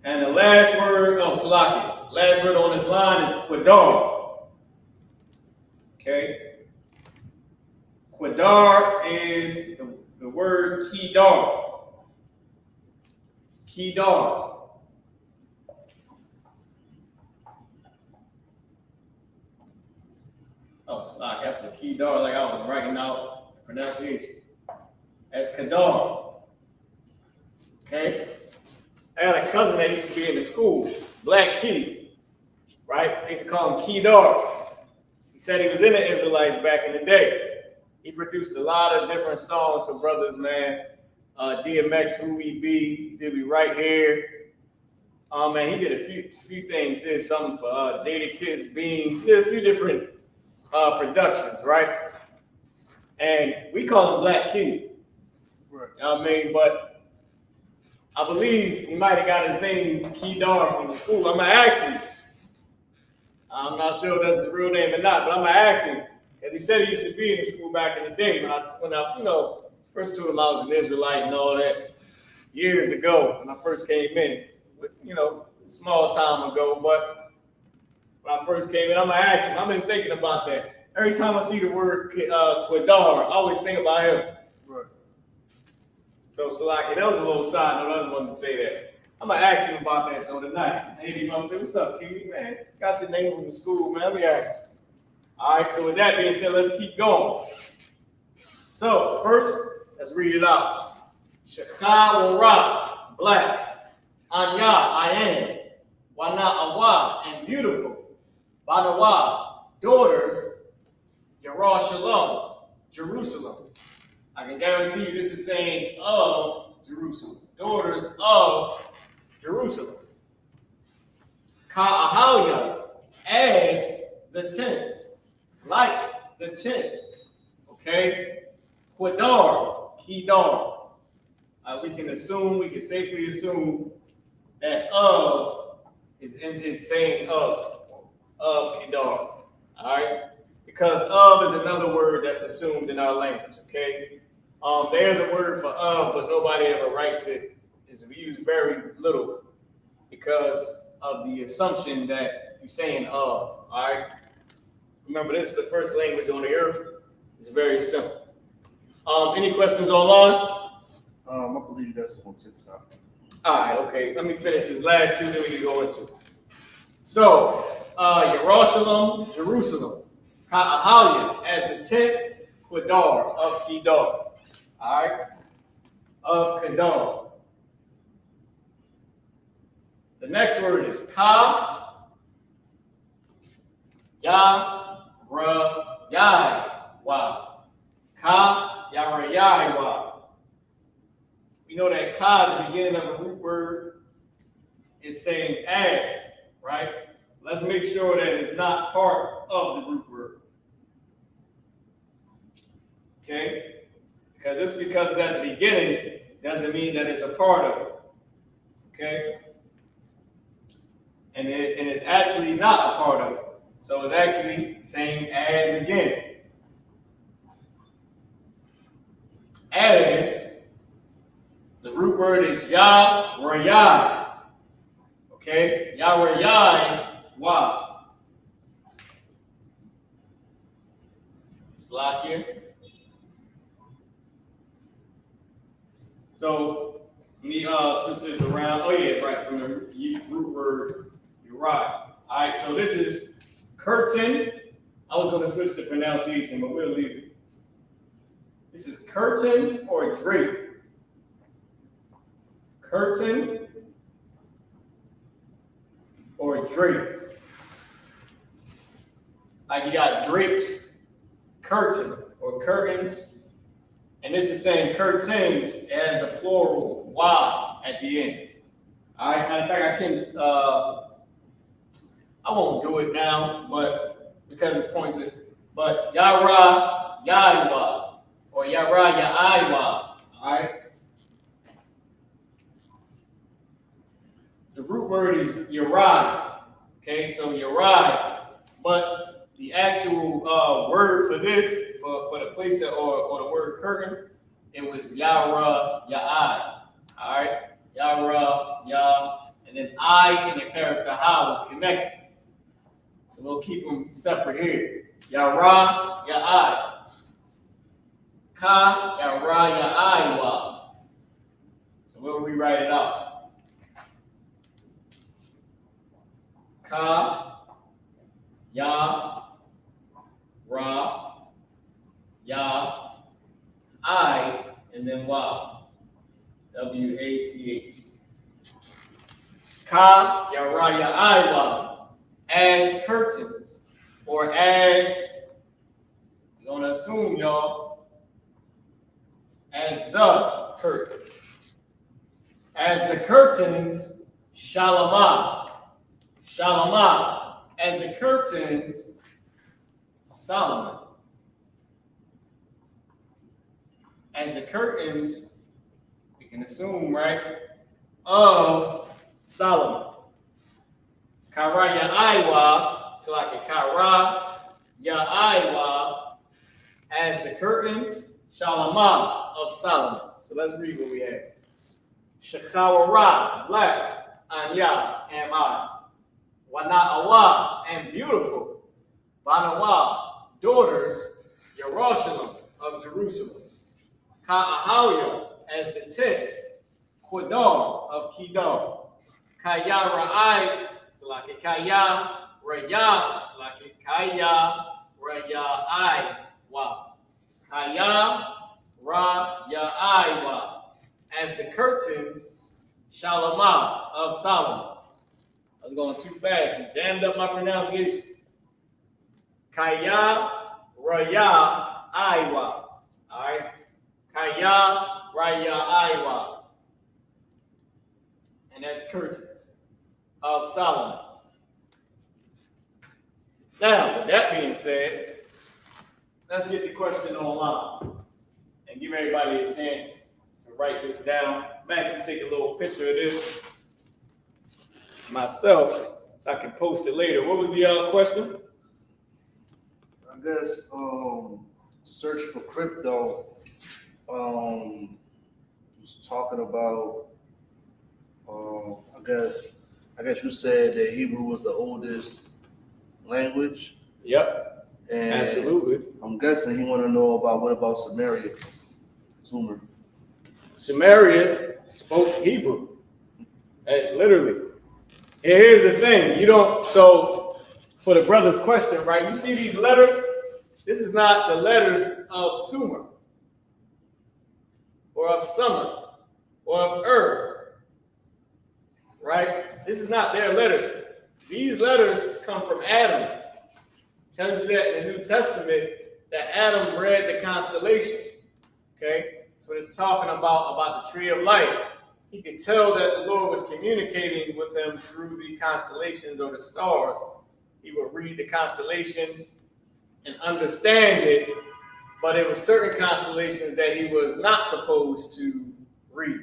And the last word, Salaki. Last word on this line is quadar. Okay. Quadar is the word kedar. Kedar. Oh, so I got the kedar like I was writing out the pronunciation. As kedar. Okay? I had a cousin that used to be in the school, Black Key. Right? They used to call him Kedar. He said he was in the Israelites back in the day. He produced a lot of different songs for brothers, man. DMX, Who We Be, Did We Right Here. Man, he did a few things. Did something for Jada Kids Beans. Did a few different productions, right? And we call him Black Key. Right. You know what I mean? But I believe he might have got his name Kedar from the school. I'm going to ask him. I'm not sure if that's his real name or not, but I'm going to ask him. Because he said he used to be in the school back in the day. When I first told him I was an Israelite and all that years ago when I first came in. Small time ago, but when I first came in, I'm going to ask him. I've been thinking about that. Every time I see the word Quadar, I always think about him. Right. So, Salaki, that was a little side note. I just wanted to say that. I'm going to ask him about that, though, tonight. Hey, I'm going to say, what's up, Kiwi, man? Got your name from the school, man. Let me ask you. All right, so with that being said, let's keep going. So, first, let's read it out. Shekha black. Anya, I am. Wana awa, and beautiful. Banawa, daughters. Yara Shalom, Jerusalem. I can guarantee you this is saying of Jerusalem. Daughters of Jerusalem. Ka'ahalia, as the tents. Like the tents. Okay? Quadar, Kedar. We can safely assume that of is saying of Kedar. All right? Because of is another word that's assumed in our language, okay? There's a word for of, but nobody ever writes it. It's used very little because of the assumption that you're saying of, all right? Remember, this is the first language on the earth. It's very simple. Any questions online? I believe that's on TikTok. All right, okay. Let me finish this last two, then we can go into it. So, Yerushalayim, Jerusalem. Ka'ahalia, as the tents, Quadar, of Kedar. All right? Of Kedar. The next word is Ka, Ya, Ra, Yai, Wa. Ka, Ya, Ra, Yai, Wa. We know that Ka, at the beginning of a root word, is saying as, right? Let's make sure that it's not part of the root word. Okay? Because just because it's at the beginning doesn't mean that it's a part of it. Okay? And it's actually not a part of it. So it's actually same as again. As, the root word is Yah-Rayai. Okay? Yah-Rayai, why? It's lock here. So, let me switch this around. Oh yeah, right, from the root word, you're right. All right, so this is curtain. I was going to switch the pronunciation, but we'll leave it. This is curtain or drape. Curtain or drape. Like you got drapes, curtain or curtains. And this is saying curtains as the plural Y at the end. All right, matter of fact, I can, I won't do it now, but because it's pointless. But Yara, Yaiwa, or Yara, Yaiwa. All right. The root word is Yarai. Okay, so Yarai. But the actual word for this, for the place that, or the word curtain, it was Yara, Ya'ai. All right, Yara, Ya, and then I in the character Ha was connected. So we'll keep them separate here. Yara, Ya'ai. Ka, Yara, Ya'ai, Wa. So we'll rewrite it out. Ka, Ya, Ra, Ya, I, and then Wa. W-A-T-H. Ka, Ya, Ra, Ya, I, Wa. As curtains, or as, we're going to assume, y'all, as the curtains. As the curtains, Shalamah. Shalamah. As the curtains, Solomon. As the curtains, we can assume, right, of Solomon. Kara Ya'aiwa, so like a Kara Ya'aiwa, as the curtains, Shalamah of Solomon. So let's read what we have. Shekawara, black, Anya, am I. Wana'awa, and beautiful. Banawa, daughters, Yerushalayim of Jerusalem. Ka'ahawya, as the tents, Quadar of Kedar. Kaya Ra'ais, so like a Kaya, Raya, so like a Kaya, Raya, Wa. Kaya, Raya, Wa. As the curtains, Shalamah of Solomon. I was going too fast and damned up my pronunciation. Kaya, Raya, Aiwa. All right. Kaya, Raya, Aiwa. And that's curtains of Solomon. Now, with that being said, let's get the question online and give everybody a chance to write this down. I'm actually take a little picture of this myself so I can post it later. What was the question? I guess search for crypto. Was talking about. I guess you said that Hebrew was the oldest language. Yep. And absolutely. I'm guessing you want to know about what about Samaria? Sumer. Samaria spoke Hebrew. Literally. And here's the thing, so for the brother's question, right? You see these letters? This is not the letters of Sumer, or of Summer, or of right? This is not their letters. These letters come from Adam. It tells you that in the New Testament, that Adam read the constellations, okay? So it's talking about the tree of life. He could tell that the Lord was communicating with him through the constellations or the stars. He would read the constellations and understand it but it was certain constellations that he was not supposed to read.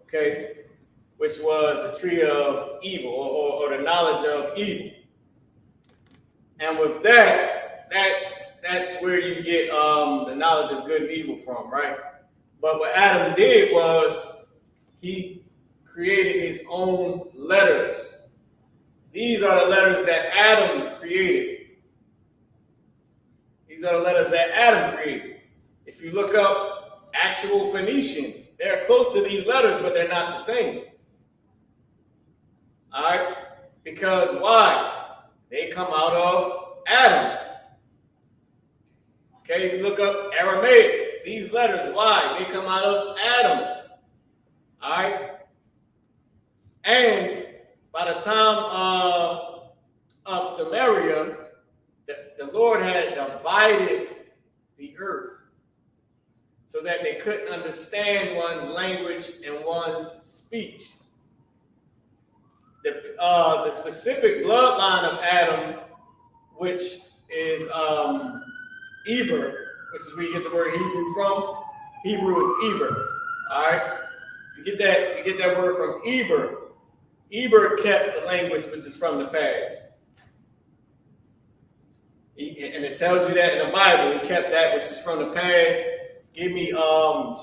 Okay, which was the tree of evil or the knowledge of evil. And with that, that's where you get the knowledge of good and evil from, right? But what Adam did was he created his own letters. These are the letters that Adam created. These are the letters that Adam created. If you look up actual Phoenician, they're close to these letters, but they're not the same. All right? Because why? They come out of Adam. Okay, if you look up Aramaic, these letters, why? They come out of Adam. All right? And by the time of Samaria, the Lord had divided the earth so that they couldn't understand one's language and one's speech. The specific bloodline of Adam, which is Eber, which is where you get the word Hebrew from. Hebrew is Eber. All right, you get that word from Eber. Eber kept the language which is from the past. And it tells you that in the Bible, he kept that which is from the past. Give me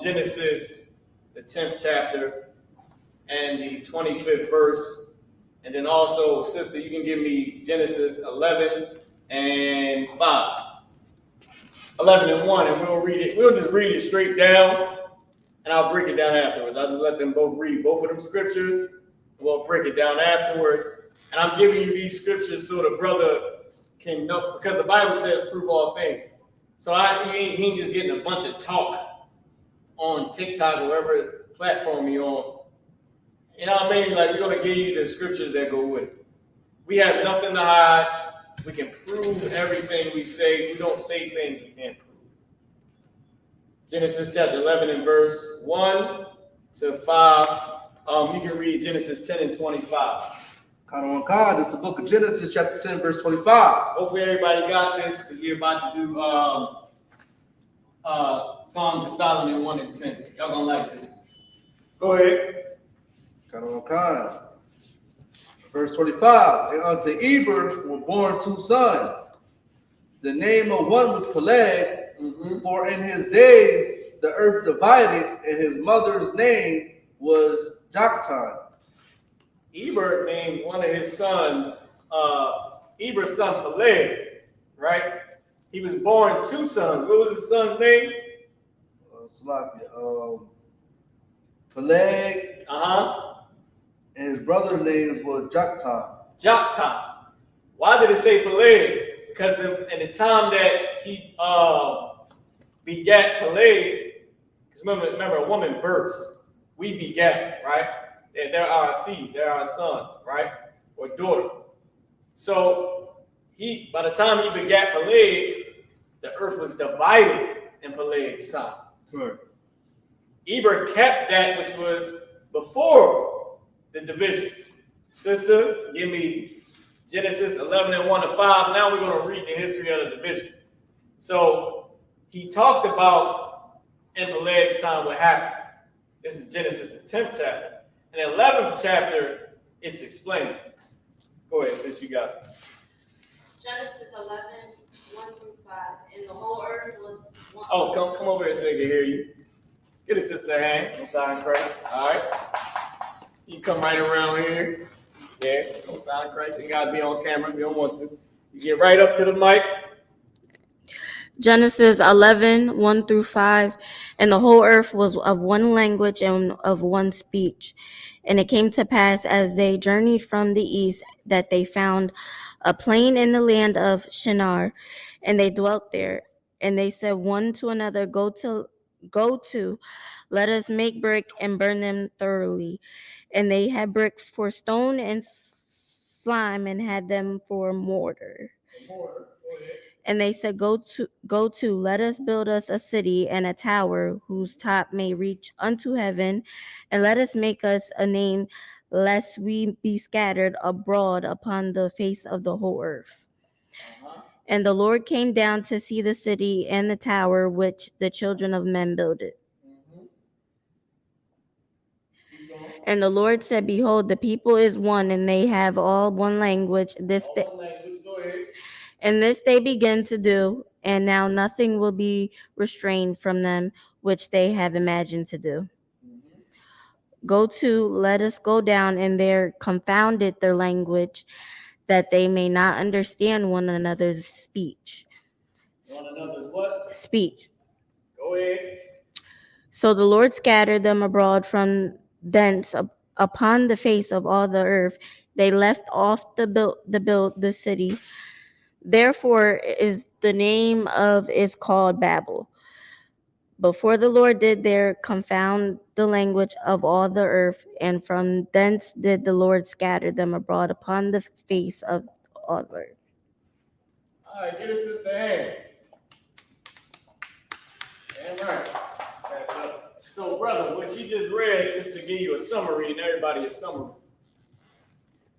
Genesis, the 10th chapter, and the 25th verse. And then also, sister, you can give me Genesis 11 and 5. 11 and 1, and we'll read it. We'll just read it straight down, and I'll break it down afterwards. I'll just let them both read both of them scriptures, and we'll break it down afterwards. And I'm giving you these scriptures so the brother can know, because the Bible says prove all things. So he ain't just getting a bunch of talk on TikTok or whatever platform you're on. You know what I mean? Like, we're going to give you the scriptures that go with it. We have nothing to hide. We can prove everything we say. We don't say things we can't prove. Genesis chapter 11 and verse 1 to 5. You can read Genesis 10 and 25. This is the book of Genesis, chapter 10, verse 25. Hopefully everybody got this, because we're about to do Songs of Solomon 1 and 10. Y'all gonna like this. Go ahead. Verse 25. And unto Eber were born 2 sons. The name of one was Peleg, for in his days the earth divided, and his mother's name was Joktan. Eber named one of his sons, Eber's son Peleg, right? He was born 2 sons. What was his son's name? Peleg. And his brother's name was Joktan. Joktan. Why did it say Peleg? Because in the time that he begat Peleg, because remember, a woman births. We begat, right? They're our seed, they're our son, right? Or daughter. So by the time he begat Peleg, the earth was divided in Peleg's time. Right. Eber kept that which was before the division. Sister, give me Genesis 11 and 1 to 5. Now we're going to read the history of the division. So he talked about in Peleg's time what happened. This is Genesis, the 10th chapter. In the 11th chapter, it's explained. Go ahead, sis, you got it. Genesis 11, 1 through 5. And the whole earth was one. Oh, come over here so they can hear you. Get a sister a hand. I'm sorry in Christ. All right. You come right around here. Yeah, I'm sorry in Christ. You got to be on camera if you don't want to. You get right up to the mic. Genesis 11, 1 through 5. And the whole earth was of one language and of one speech. And it came to pass as they journeyed from the east that they found a plain in the land of Shinar, and they dwelt there. And they said one to another, Go to, let us make brick and burn them thoroughly. And they had brick for stone and slime, and had them for mortar. And they said, Go to, let us build us a city and a tower whose top may reach unto heaven, and let us make us a name, lest we be scattered abroad upon the face of the whole earth. And the Lord came down to see the city and the tower which the children of men builded. And the Lord said, behold, the people is one, and they have all one language. And this they begin to do, and now nothing will be restrained from them which they have imagined to do. Let us go down, and there confounded their language, that they may not understand one another's speech. One another's what? Speech. Go ahead. So the Lord scattered them abroad from thence upon the face of all the earth. They left off the city. Therefore is the name of is called Babel. Before the Lord did there confound the language of all the earth, and from thence did the Lord scatter them abroad upon the face of all the earth. All right, get us Sister Ann. Damn right. So, brother, what she just read is to give you a summary, and everybody a summary.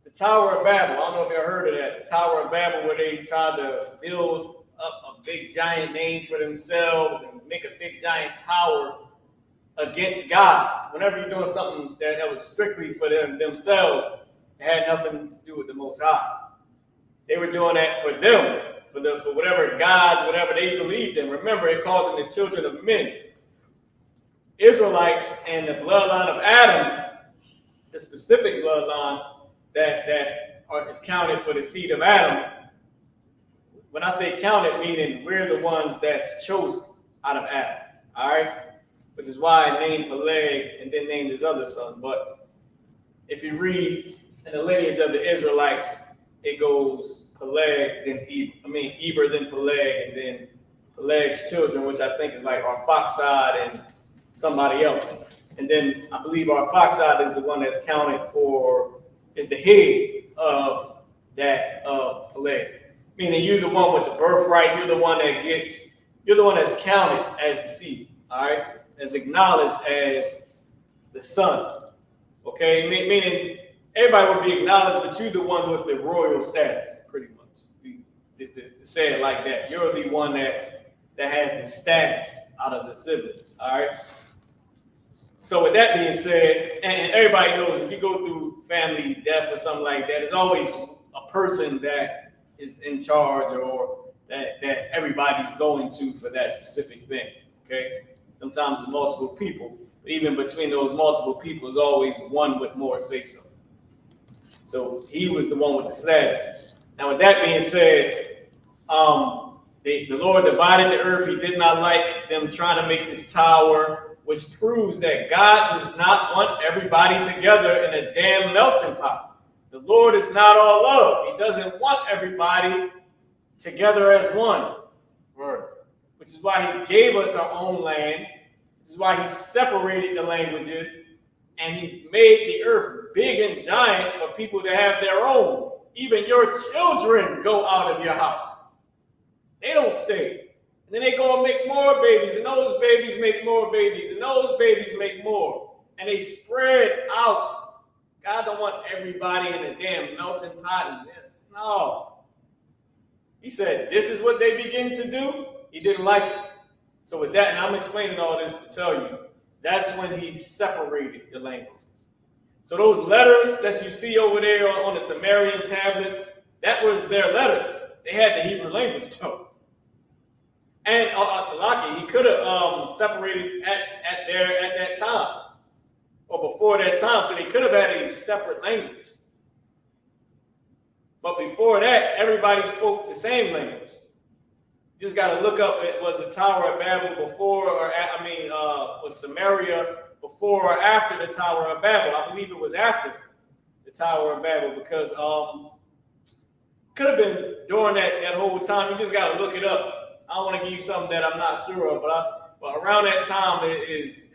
The Tower of Babel, I don't know if you ever heard of that. The Tower of Babel, where they tried to build up a big giant name for themselves and make a big giant tower against God. Whenever you're doing something that was strictly for themselves, it had nothing to do with the Most High. They were doing that for them, for whatever gods, whatever they believed in. Remember, it called them the children of men. Israelites and the bloodline of Adam, the specific bloodline that is counted for the seed of Adam. When I say counted, meaning we're the ones that's chosen out of Adam, all right? Which is why I named Peleg and then named his other son. But if you read in the lineage of the Israelites, it goes Peleg, then Eber, then Peleg, and then Peleg's children, which I think is like Arphaxad and somebody else. And then I believe Arphaxad is the one that's counted for, is the head of that of Peleg. Meaning you're the one with the birthright, you're the one that's counted as the seed, all right? As acknowledged as the son, okay? Meaning everybody will be acknowledged, but you're the one with the royal status, pretty much. To say it like that, you're the one that has the status out of the siblings, all right? So with that being said, and everybody knows if you go through family death or something like that, there's always a person that is in charge or that everybody's going to for that specific thing, okay? Sometimes it's multiple people, but even between those multiple people, there's always one with more say-so. So he was the one with the status. Now with that being said, the Lord divided the earth. He did not like them trying to make this tower, which proves that God does not want everybody together in a damn melting pot. The Lord is not all love. He doesn't want everybody together as one. Right. Which is why he gave us our own land. Which is why he separated the languages. And he made the earth big and giant for people to have their own. Even your children go out of your house. They don't stay. And then they go and make more babies, and those babies make more babies, and those babies make more. And they spread out. God don't want everybody in a damn melting pot. No. He said, this is what they begin to do. He didn't like it. So with that, and I'm explaining all this to tell you, that's when he separated the languages. So those letters that you see over there on the Sumerian tablets, that was their letters. They had the Hebrew language too. And Salaki, he could have separated at that time or before that time, so they could have had a separate language. But before that, everybody spoke the same language. You just got to look up, it was the Tower of Babel before, or was Samaria before or after the Tower of Babel? I believe it was after the Tower of Babel because could have been during that whole time. You just got to look it up. I don't want to give you something that I'm not sure of, but around that time is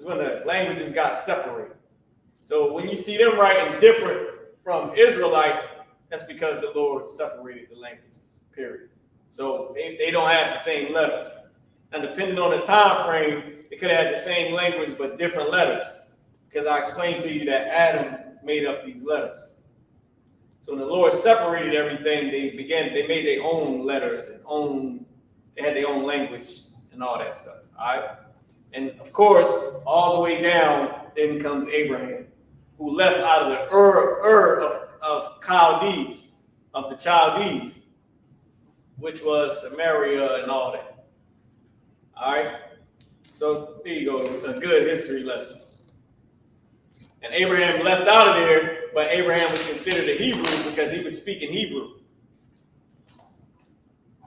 when the languages got separated. So when you see them writing different from Israelites, that's because the Lord separated the languages, period. So they don't have the same letters. And depending on the time frame, they could have had the same language but different letters. Because I explained to you that Adam made up these letters. So when the Lord separated everything, they made their own letters and they had their own language and all that stuff. All right. And of course, all the way down, then comes Abraham, who left out of the of Chaldees, of the Chaldees, which was Samaria and all that. All right. So there you go, a good history lesson. And Abraham left out of there, but Abraham was considered a Hebrew because he was speaking Hebrew.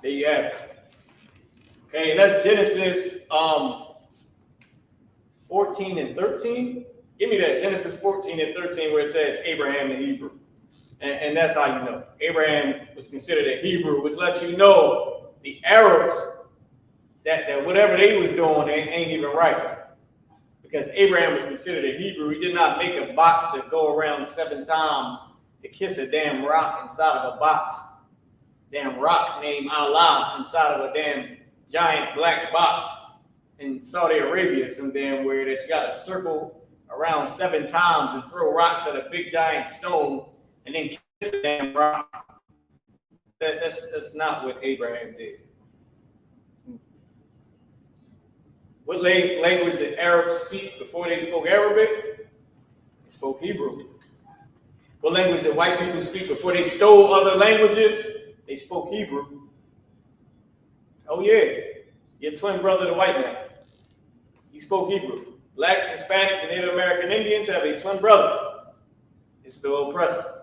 There you have it. Okay, and that's Genesis 14 and 13. Give me that, Genesis 14 and 13, where it says Abraham the Hebrew. And that's how you know. Abraham was considered a Hebrew, which lets you know the Arabs, that whatever they was doing ain't even right. Because Abraham was considered a Hebrew. He did not make a box that go around 7 times to kiss a damn rock inside of a box. Damn rock named Allah inside of a damn giant black box in Saudi Arabia, some damn where that you got to circle around 7 times and throw rocks at a big giant stone and then kiss the damn rock. That's not what Abraham did. What language did Arabs speak before they spoke Arabic? They spoke Hebrew. What language did white people speak before they stole other languages? They spoke Hebrew. Oh yeah, your twin brother, the white man, he spoke Hebrew. Blacks, Hispanics, and Native American Indians have a twin brother. It's the oppressor.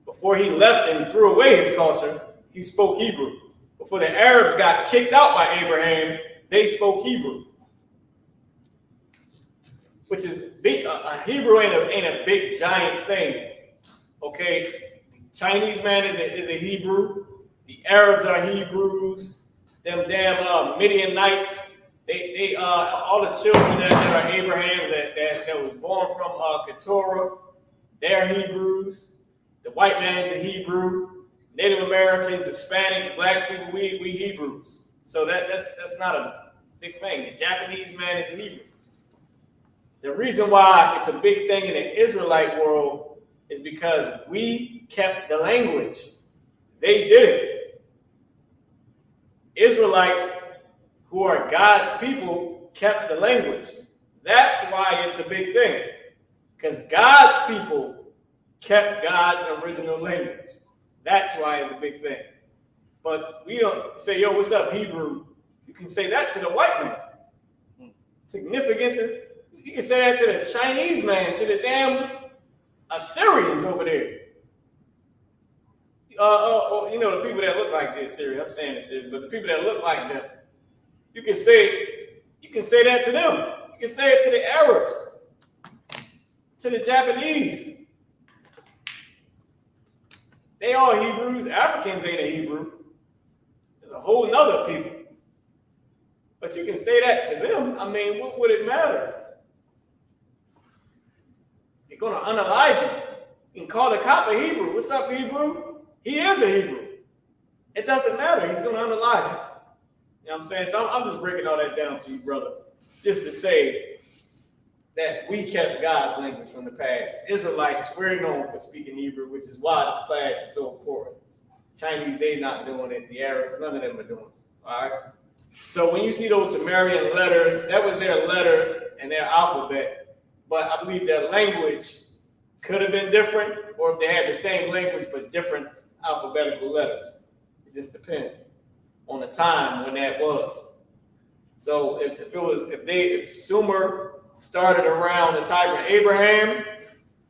Before he left and threw away his culture, he spoke Hebrew. Before the Arabs got kicked out by Abraham, they spoke Hebrew. Which is big. Hebrew ain't a big giant thing. Okay, Chinese man is a Hebrew. The Arabs are Hebrews. Them damn Midianites. They all the children that are Abraham's that was born from Keturah, they're Hebrews. The white man's a Hebrew. Native Americans, Hispanics, black people, we Hebrews. So that's not a big thing. The Japanese man is a Hebrew. The reason why it's a big thing in the Israelite world is because we kept the language. They didn't. Israelites, who are God's people, kept the language. That's why it's a big thing. Because God's people kept God's original language. That's why it's a big thing. But we don't say, yo, what's up, Hebrew? You can say that to the white man. Significance. You can say that to the Chinese man, to the damn Assyrians over there. You know, the people that look like this, Syria. I'm saying this, but the people that look like them. You can say that to them. You can say it to the Arabs, to the Japanese. They all Hebrews. Africans ain't a Hebrew. There's a whole nother people. But you can say that to them. I mean, what would it matter? You're going to unalive him. You can call the cop a Hebrew. What's up, Hebrew? He is a Hebrew. It doesn't matter. He's going to unalive him. You know what I'm saying? So I'm just breaking all that down to you, brother, just to say that we kept God's language from the past. Israelites, we're known for speaking Hebrew, which is why this class is so important. Chinese, they're not doing it. The Arabs, none of them are doing it. All right? So when you see those Sumerian letters, that was their letters and their alphabet. But I believe their language could have been different, or if they had the same language but different alphabetical letters. It just depends on the time when that was. So if Sumer started around the time of Abraham,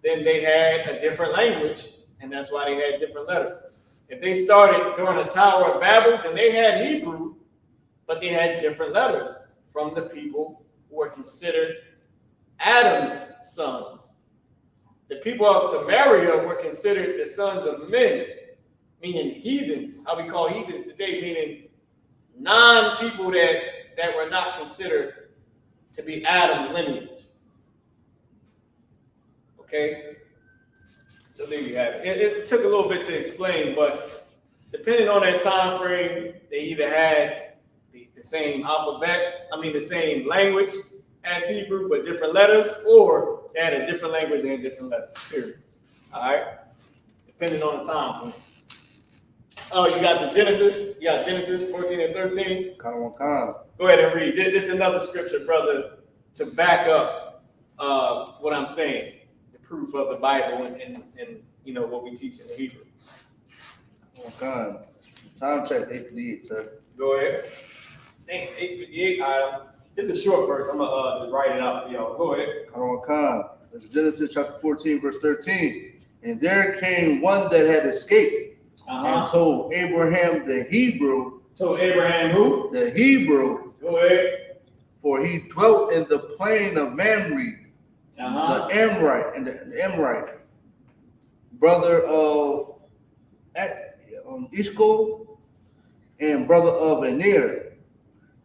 then they had a different language, and that's why they had different letters. If they started during the Tower of Babel, then they had Hebrew, but they had different letters from the people who were considered Adam's sons. The people of Samaria were considered the sons of men, meaning heathens, how we call heathens today, meaning non-people that were not considered to be Adam's lineage. Okay? So there you have it. It took a little bit to explain, but depending on that time frame, they either had the same the same language as Hebrew, but different letters, or they had a different language and different letters, period. All right? depending on the time frame. Oh, you got the Genesis. You got Genesis 14 and 13. Go Go ahead and read. This is another scripture, brother, to back up what I'm saying, the proof of the Bible and you know what we teach in the Hebrew. Time check 8:58, sir. Go ahead. Dang, 8:58. This is a short verse. I'm gonna just write it out for y'all. Go ahead. It's Genesis chapter 14, verse 13. And there came one that had escaped and told Abraham the Hebrew. Told Abraham who? The Hebrew. Go ahead. For he dwelt in the plain of Mamre, the Amorite, and the Amorite, brother of I.S.U.P.K, and brother of Aner,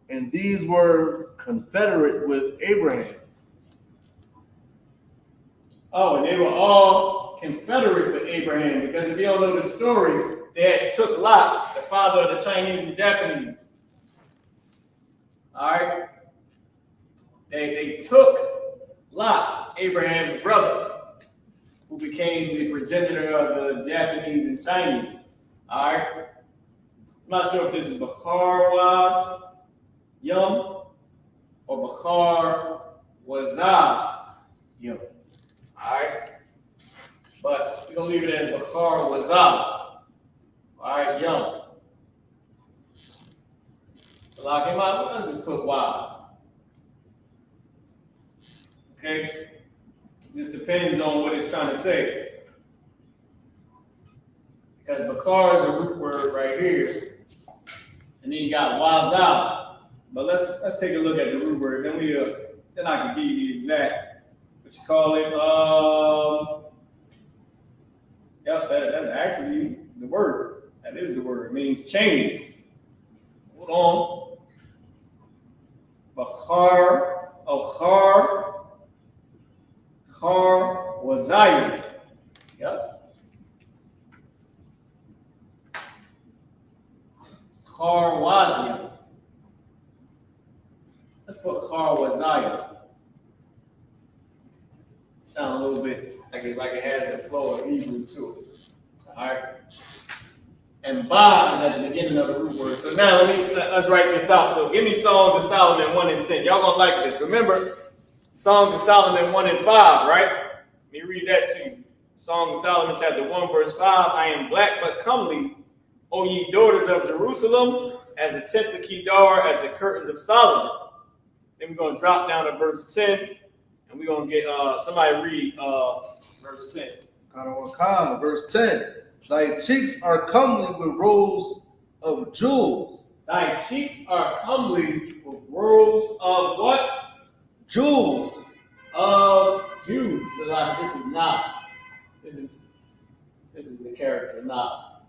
and these were confederate with Abraham. Oh, and they were all confederate with Abraham, because if you don't know the story, they had took Lot, the father of the Chinese and Japanese. All right? They took Lot, Abraham's brother, who became the progenitor of the Japanese and Chinese. All right? I'm not sure if this is Bakar was Yum or Bakar was Yum. All right? But we're going to leave it as Bakar was All right, Yum. So, like, let's just put was. Okay? This depends on what it's trying to say. Because Bakar is a root word right here. And then you got wazal. But let's take a look at the root word. Then I can give you the exact, what you call it. Yep, that's actually the word. That is the word. It means chains. Hold on. Bakar, Khar wazayim. Yep. Khar waziyah. Let's put Khar wazayim. Sound a little bit like it has the flow of Hebrew to it. All right. And Ba is at the beginning of the root word. So now let's write this out. So give me Songs of Solomon 1 and 10. Y'all gonna like this. Remember, Songs of Solomon 1 and 5, right? Let me read that to you. Songs of Solomon chapter 1, verse 5. I am black but comely, O ye daughters of Jerusalem, as the tents of Kedar, as the curtains of Solomon. Then we're gonna drop down to verse 10, and we're gonna get somebody read verse 10. Verse 10. Thy cheeks are comely with rows of jewels. Thy cheeks are comely with rows of what? Jewels. Of Jews. So like this is not. This is the character, not.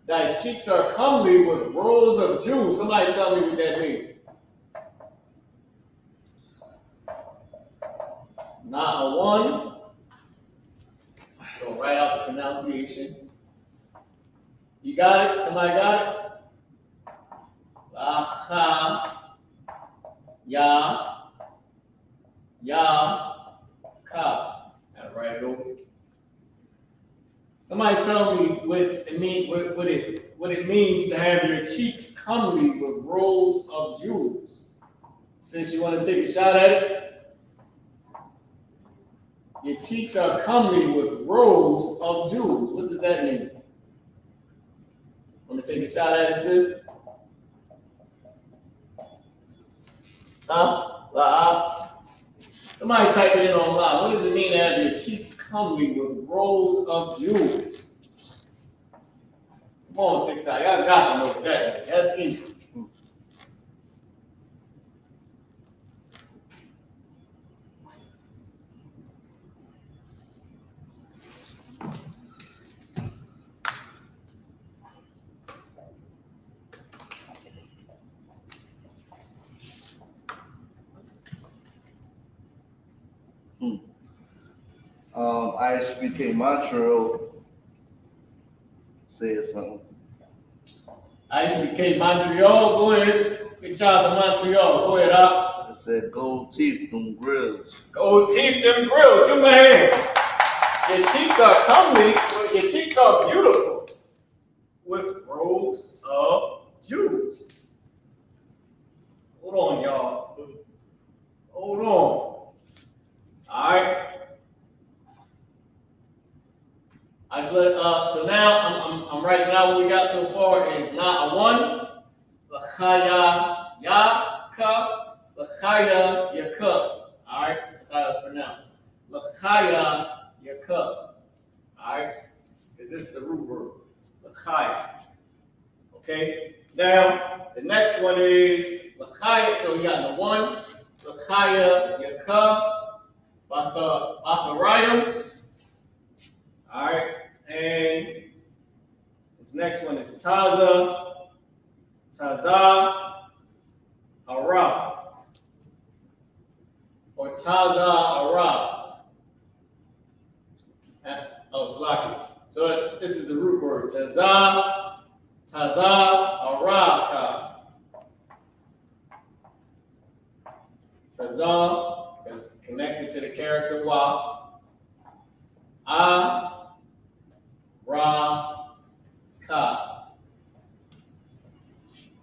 Thy cheeks are comely with rows of Jews. Somebody tell me what that means. Not a one. Go right out the pronunciation. You got it? Somebody got it? Lacha, ya, ka. Gotta write it over. Somebody tell me what it means to have your cheeks comely with rows of jewels. Since you want to take a shot at it, your cheeks are comely with rows of jewels. What does that mean? Want to take a shot at it, sis? Somebody type it in online. What does it mean to have your cheeks comely with rows of jewels? Come on, TikTok. Y'all got to know that. That's easy. I.S.U.P.K Montreal said something. I.S.U.P.K Montreal, go ahead. Big shout out to Montreal. Go ahead, Op. It said gold teeth, them grills. Gold teeth, them grills. Give them a hand. Your cheeks are comely. Your cheeks cheeks are beautiful with rows of jewels. Hold on, y'all. Hold on. All right. So now I'm writing out what we got so far is not a one, Lachaya Yaka, Lachaya Yaka. All right, that's how it's pronounced. Lachaya Yaka. All right, because this is the root word, Lachaya. Okay. Now the next one is Lachaya. So we got the one, Lachaya Yaka, Batharayim. All right, and this next one is Taza Ara, or Taza Ara. Oh, Slaki. So this is the root word, Taza Araka. Taza is connected to the character Wa. Ra-ka.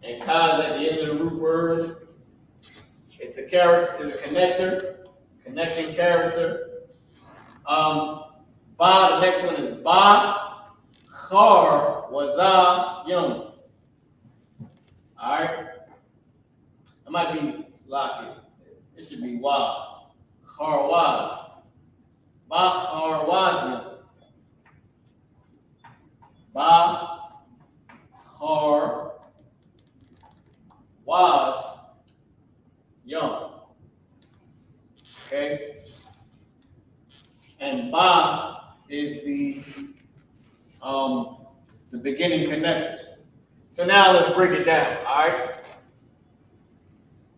And ka is at the end of the root word. It's a character, it's a connector, connecting character. Ba, the next one is ba, char, waza, yum. Alright? It might be lucky. It should be waz. Char waz. Ba, char waz, yum. Ba, char, was, young. Okay? And ba is the it's a beginning connector. So now let's break it down, all right?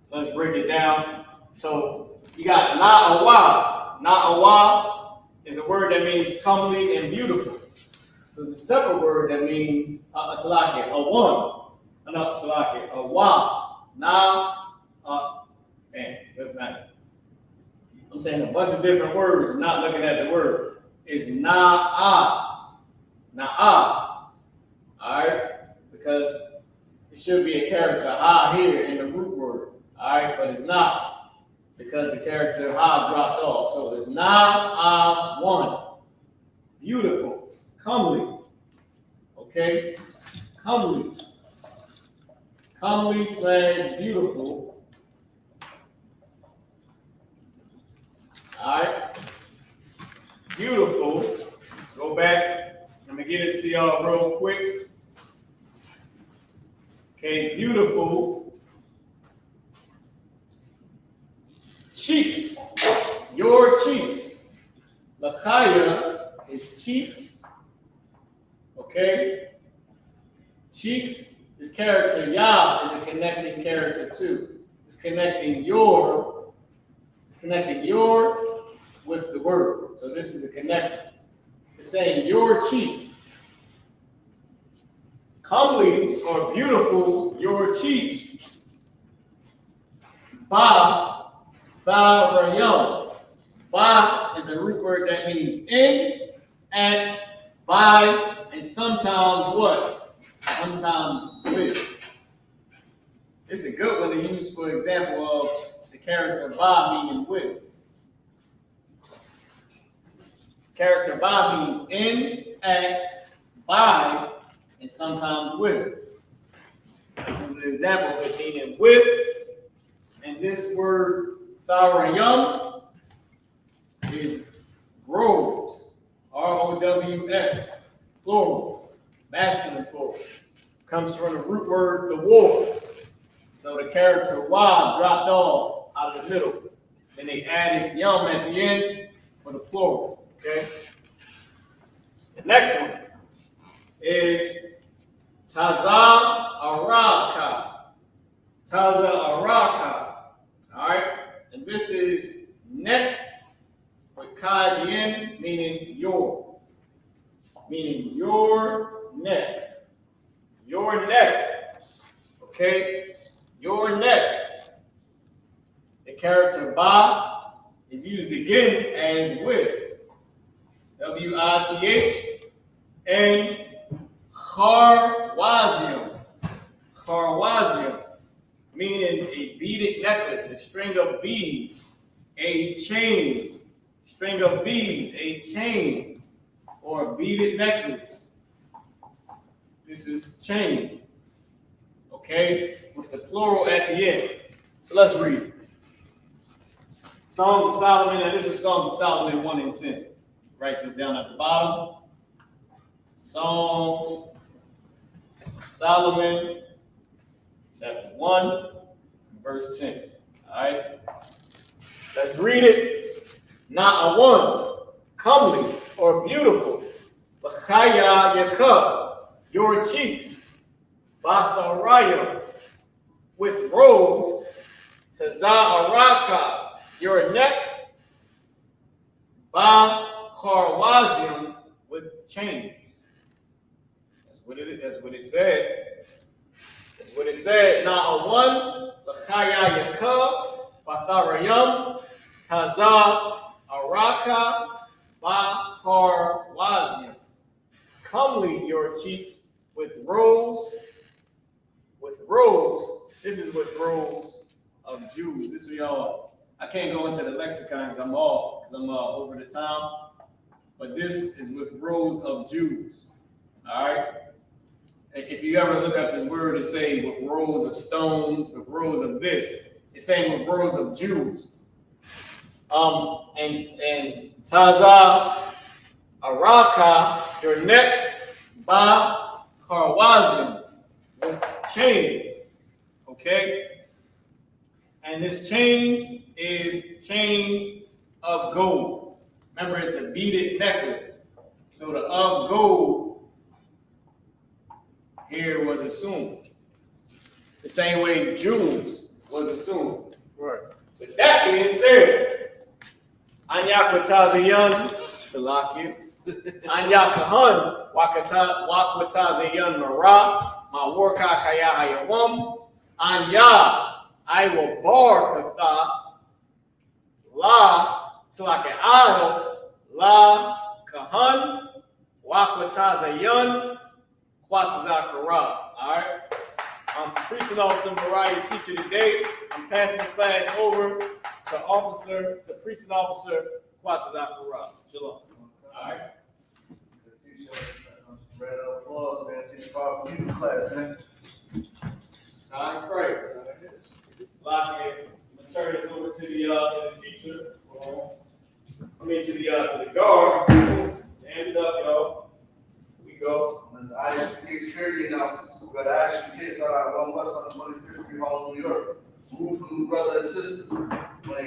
So let's break it down. So you got na'awa. Na'awa is a word that means comely and beautiful. So the separate word that means salaki, a one. No, salaki, a wa. I'm saying a bunch of different words, not looking at the word. Is na'a. Na'a. Alright? Because it should be a character ha here in the root word. Alright, but it's not. Because the character ha dropped off. So it's na'a one. Beautiful. Comely. Okay? Comely. Comely / beautiful. Alright. Beautiful. Let's go back. Let me get it to y'all real quick. Okay, beautiful. Cheeks. Your cheeks. Lakaya is cheeks. Okay? Cheeks is character. Ya is a connecting character too. It's connecting your with the word. So this is a connector. It's saying your cheeks. Comely or beautiful, your cheeks. Ba, rayam. Ba is a root word that means in, at, by, and sometimes what? Sometimes with. It's a good one to use for example of the character ba meaning with. Character ba means in, at, by, and sometimes with. This is an example of it meaning with, and this word tharayam is rows, R-O-W-S, plural, masculine plural. Comes from the root word the war. So the character wa dropped off out of the middle. Then they added yum at the end for the plural. Okay? The next one is Taza Araka. Taza Araka. Alright? And this is neck with ka at the end, meaning your. Meaning your neck. Your neck. Okay? Your neck. The character ba is used again as with. W-I-T-H. and Charwazium. Charwazium, meaning a beaded necklace, a string of beads, a chain, string of beads, a chain, or a beaded necklace. This is chain, okay, with the plural at the end. So let's read. Songs of Solomon, and this is Songs of Solomon 1 and 10. Write this down at the bottom. Songs of Solomon, chapter 1, verse 10. All right? Let's read it. Not a one, comely or beautiful. L'chaya yakub, your cheeks. Batharaya, with rose. Taza'araka, your neck. Ba-charwazium, with chains. That's what it said. That's what it said. Not a one, l'chaya yakub, batharayam, Taza'araka, ba-charwazium. Comely your cheeks with rose. With rose. This is with rose of Jews. This is y'all. I can't go into the lexicon because I'm over the time. But this is with rows of Jews. All right. If you ever look up this word, it say with rows of stones, with rows of this. It's saying with rows of Jews. And Taza Araka, your neck, Ba Karwazim, with chains. Okay. And this chains is chains of gold. Remember, it's a beaded necklace. So the of gold here was assumed. The same way jewels was assumed. Right. With that being said, Anyakwatazayan, Salakia, Anyakahan, Wakwatazayan Mara, Mawarka Kayahayawam, Anya. I will bar katha la Salakia Ado la kahan wakwatazayan kwatazakara. All right. I'm Priest and Officer Variety Teacher today. I'm passing the class over to Priest and Officer Kwatazakara. Shalom. All right. Round of applause, man. Teach powerful people class, man. Time Christ. Lock it. I'm gonna turn it over to the teacher. To the guard. Hand it up, y'all. Here we go. There's I.S.U.P.K security announcements. We got I.S.U.P.K start out One West on the 25th Street Hall in New York. Move from new brother and sister. When a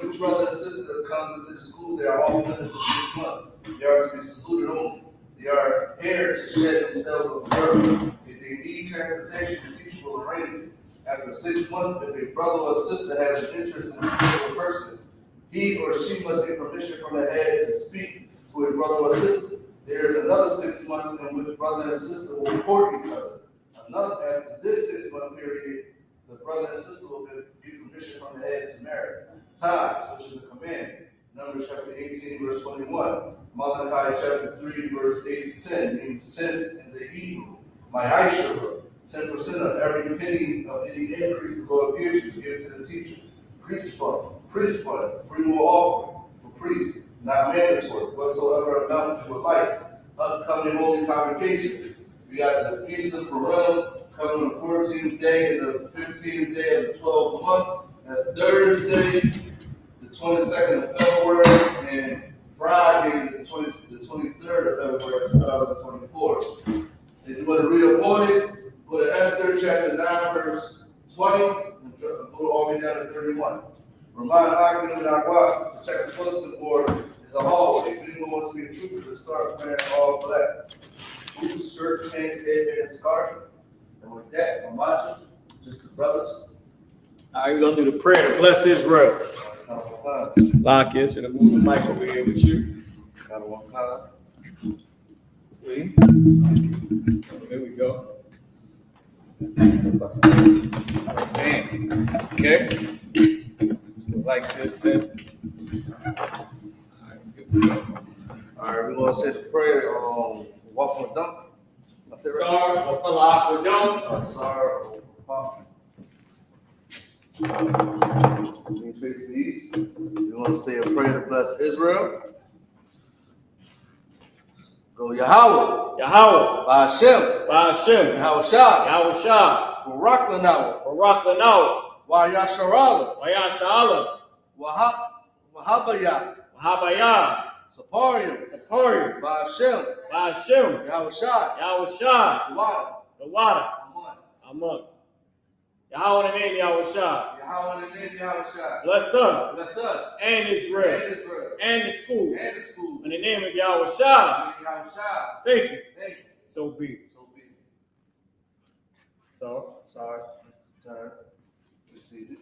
new brother and sister comes into the school, they are all limited for 6 months. They are to be saluted only. They are here to shed themselves with birth. If they need transportation, the teacher will arrange it. After 6 months, if a brother or sister has an interest in a particular person, he or she must get permission from the head to speak to a brother or sister. There is another 6 months in which brother and sister will report each other. After this 6 month period, the brother and sister will get permission from the head to marry. Ties, which is a command. Numbers chapter 18, verse 21. Malachi chapter 3, verse 8 to 10 means 10 in the Hebrew. My Isupk, 10% of every penny of any increase the Lord gives you, give to the teacher. Priest fund, free will offering for priests, not mandatory, whatsoever amount you would like. Upcoming holy convocations. We got the Feast of Purim coming on the 14th day and the 15th day of the 12th month. That's Thursday, the 22nd of February, and Friday, the 23rd of February, 2024. If you want to read up on it, go to Esther chapter 9, verse 20, and go all the way down to 31. Remind Hakim and Agua to check the bulletin board in the hallway. If anyone wants to be a trooper, to start wearing all for that. Boots, shirt, pants, headband, scarf. And with that, I'm watching. Just the brothers. All right, we're going to do the prayer to bless Israel. Lock it. Should I move the mic over here with you? Got one time. There we go. Man. Okay. Like this then. All right, we're going want to say the prayer, walk on the dunk? I said right. Sar, Wapala, Akwadon. Sar, you face the east. You want to say a prayer to bless Israel? Go Yahweh. Yahweh. Ba'ashem. Ba'ashem. Yahweh Shah. Yahweh Shah. Barak Lanawa. Barak Lanawa. Wayasharala. Wayashala. Wahabaya. Wahabaya. Saparium. Saparium. Ba'ashem. Ba'ashem. Yahweh Shah. Yahweh Shah. The The water. Amon. Yahweh in the name Yahweh Shah. Yahweh in the name Yahweh Shah. Bless us. Bless us. And Israel. And Israel. And the school. And the school. In the name of Yahweh Shah. Yahweh Shah. Thank you. Thank you. So be it. So be it. So, sorry. Turn. Receive it.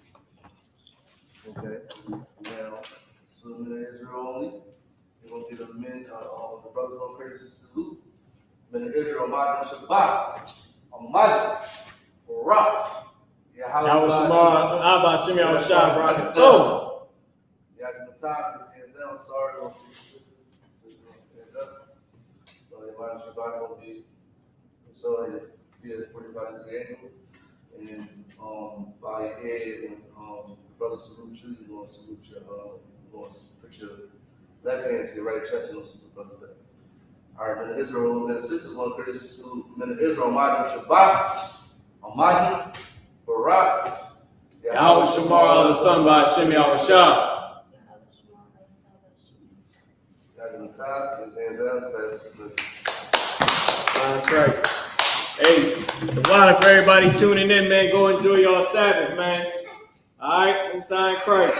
Okay. Now, swimming in Israel only. We're going to get the men, the brothers on courtesy salute. Men of Israel, Madam Shabbat. Amazing. Barak. Yahweh Shema, Abba Shem Yahweh Shah, Barak. Oh! Yeah, the time is hands down. Sorry, don't be sister. Stand up. So, Madam Shabbat will be so be at 45 degree angle. And bow your head and brother salute you. You want to salute your you want to put your left hand to your right chest and salute brother back. All right, men of Israel, men of sisters, one courtesy salute. Men of Israel, Madam Shabbat, Almighty, Barak, Yahweh Shema, the Son by Shem Yahweh Shah. Got in the top, his hands down, class dismissed. Christ. Hey, the water for everybody tuning in, man. Go enjoy your Sabbath, man. All right, I'm signing Christ.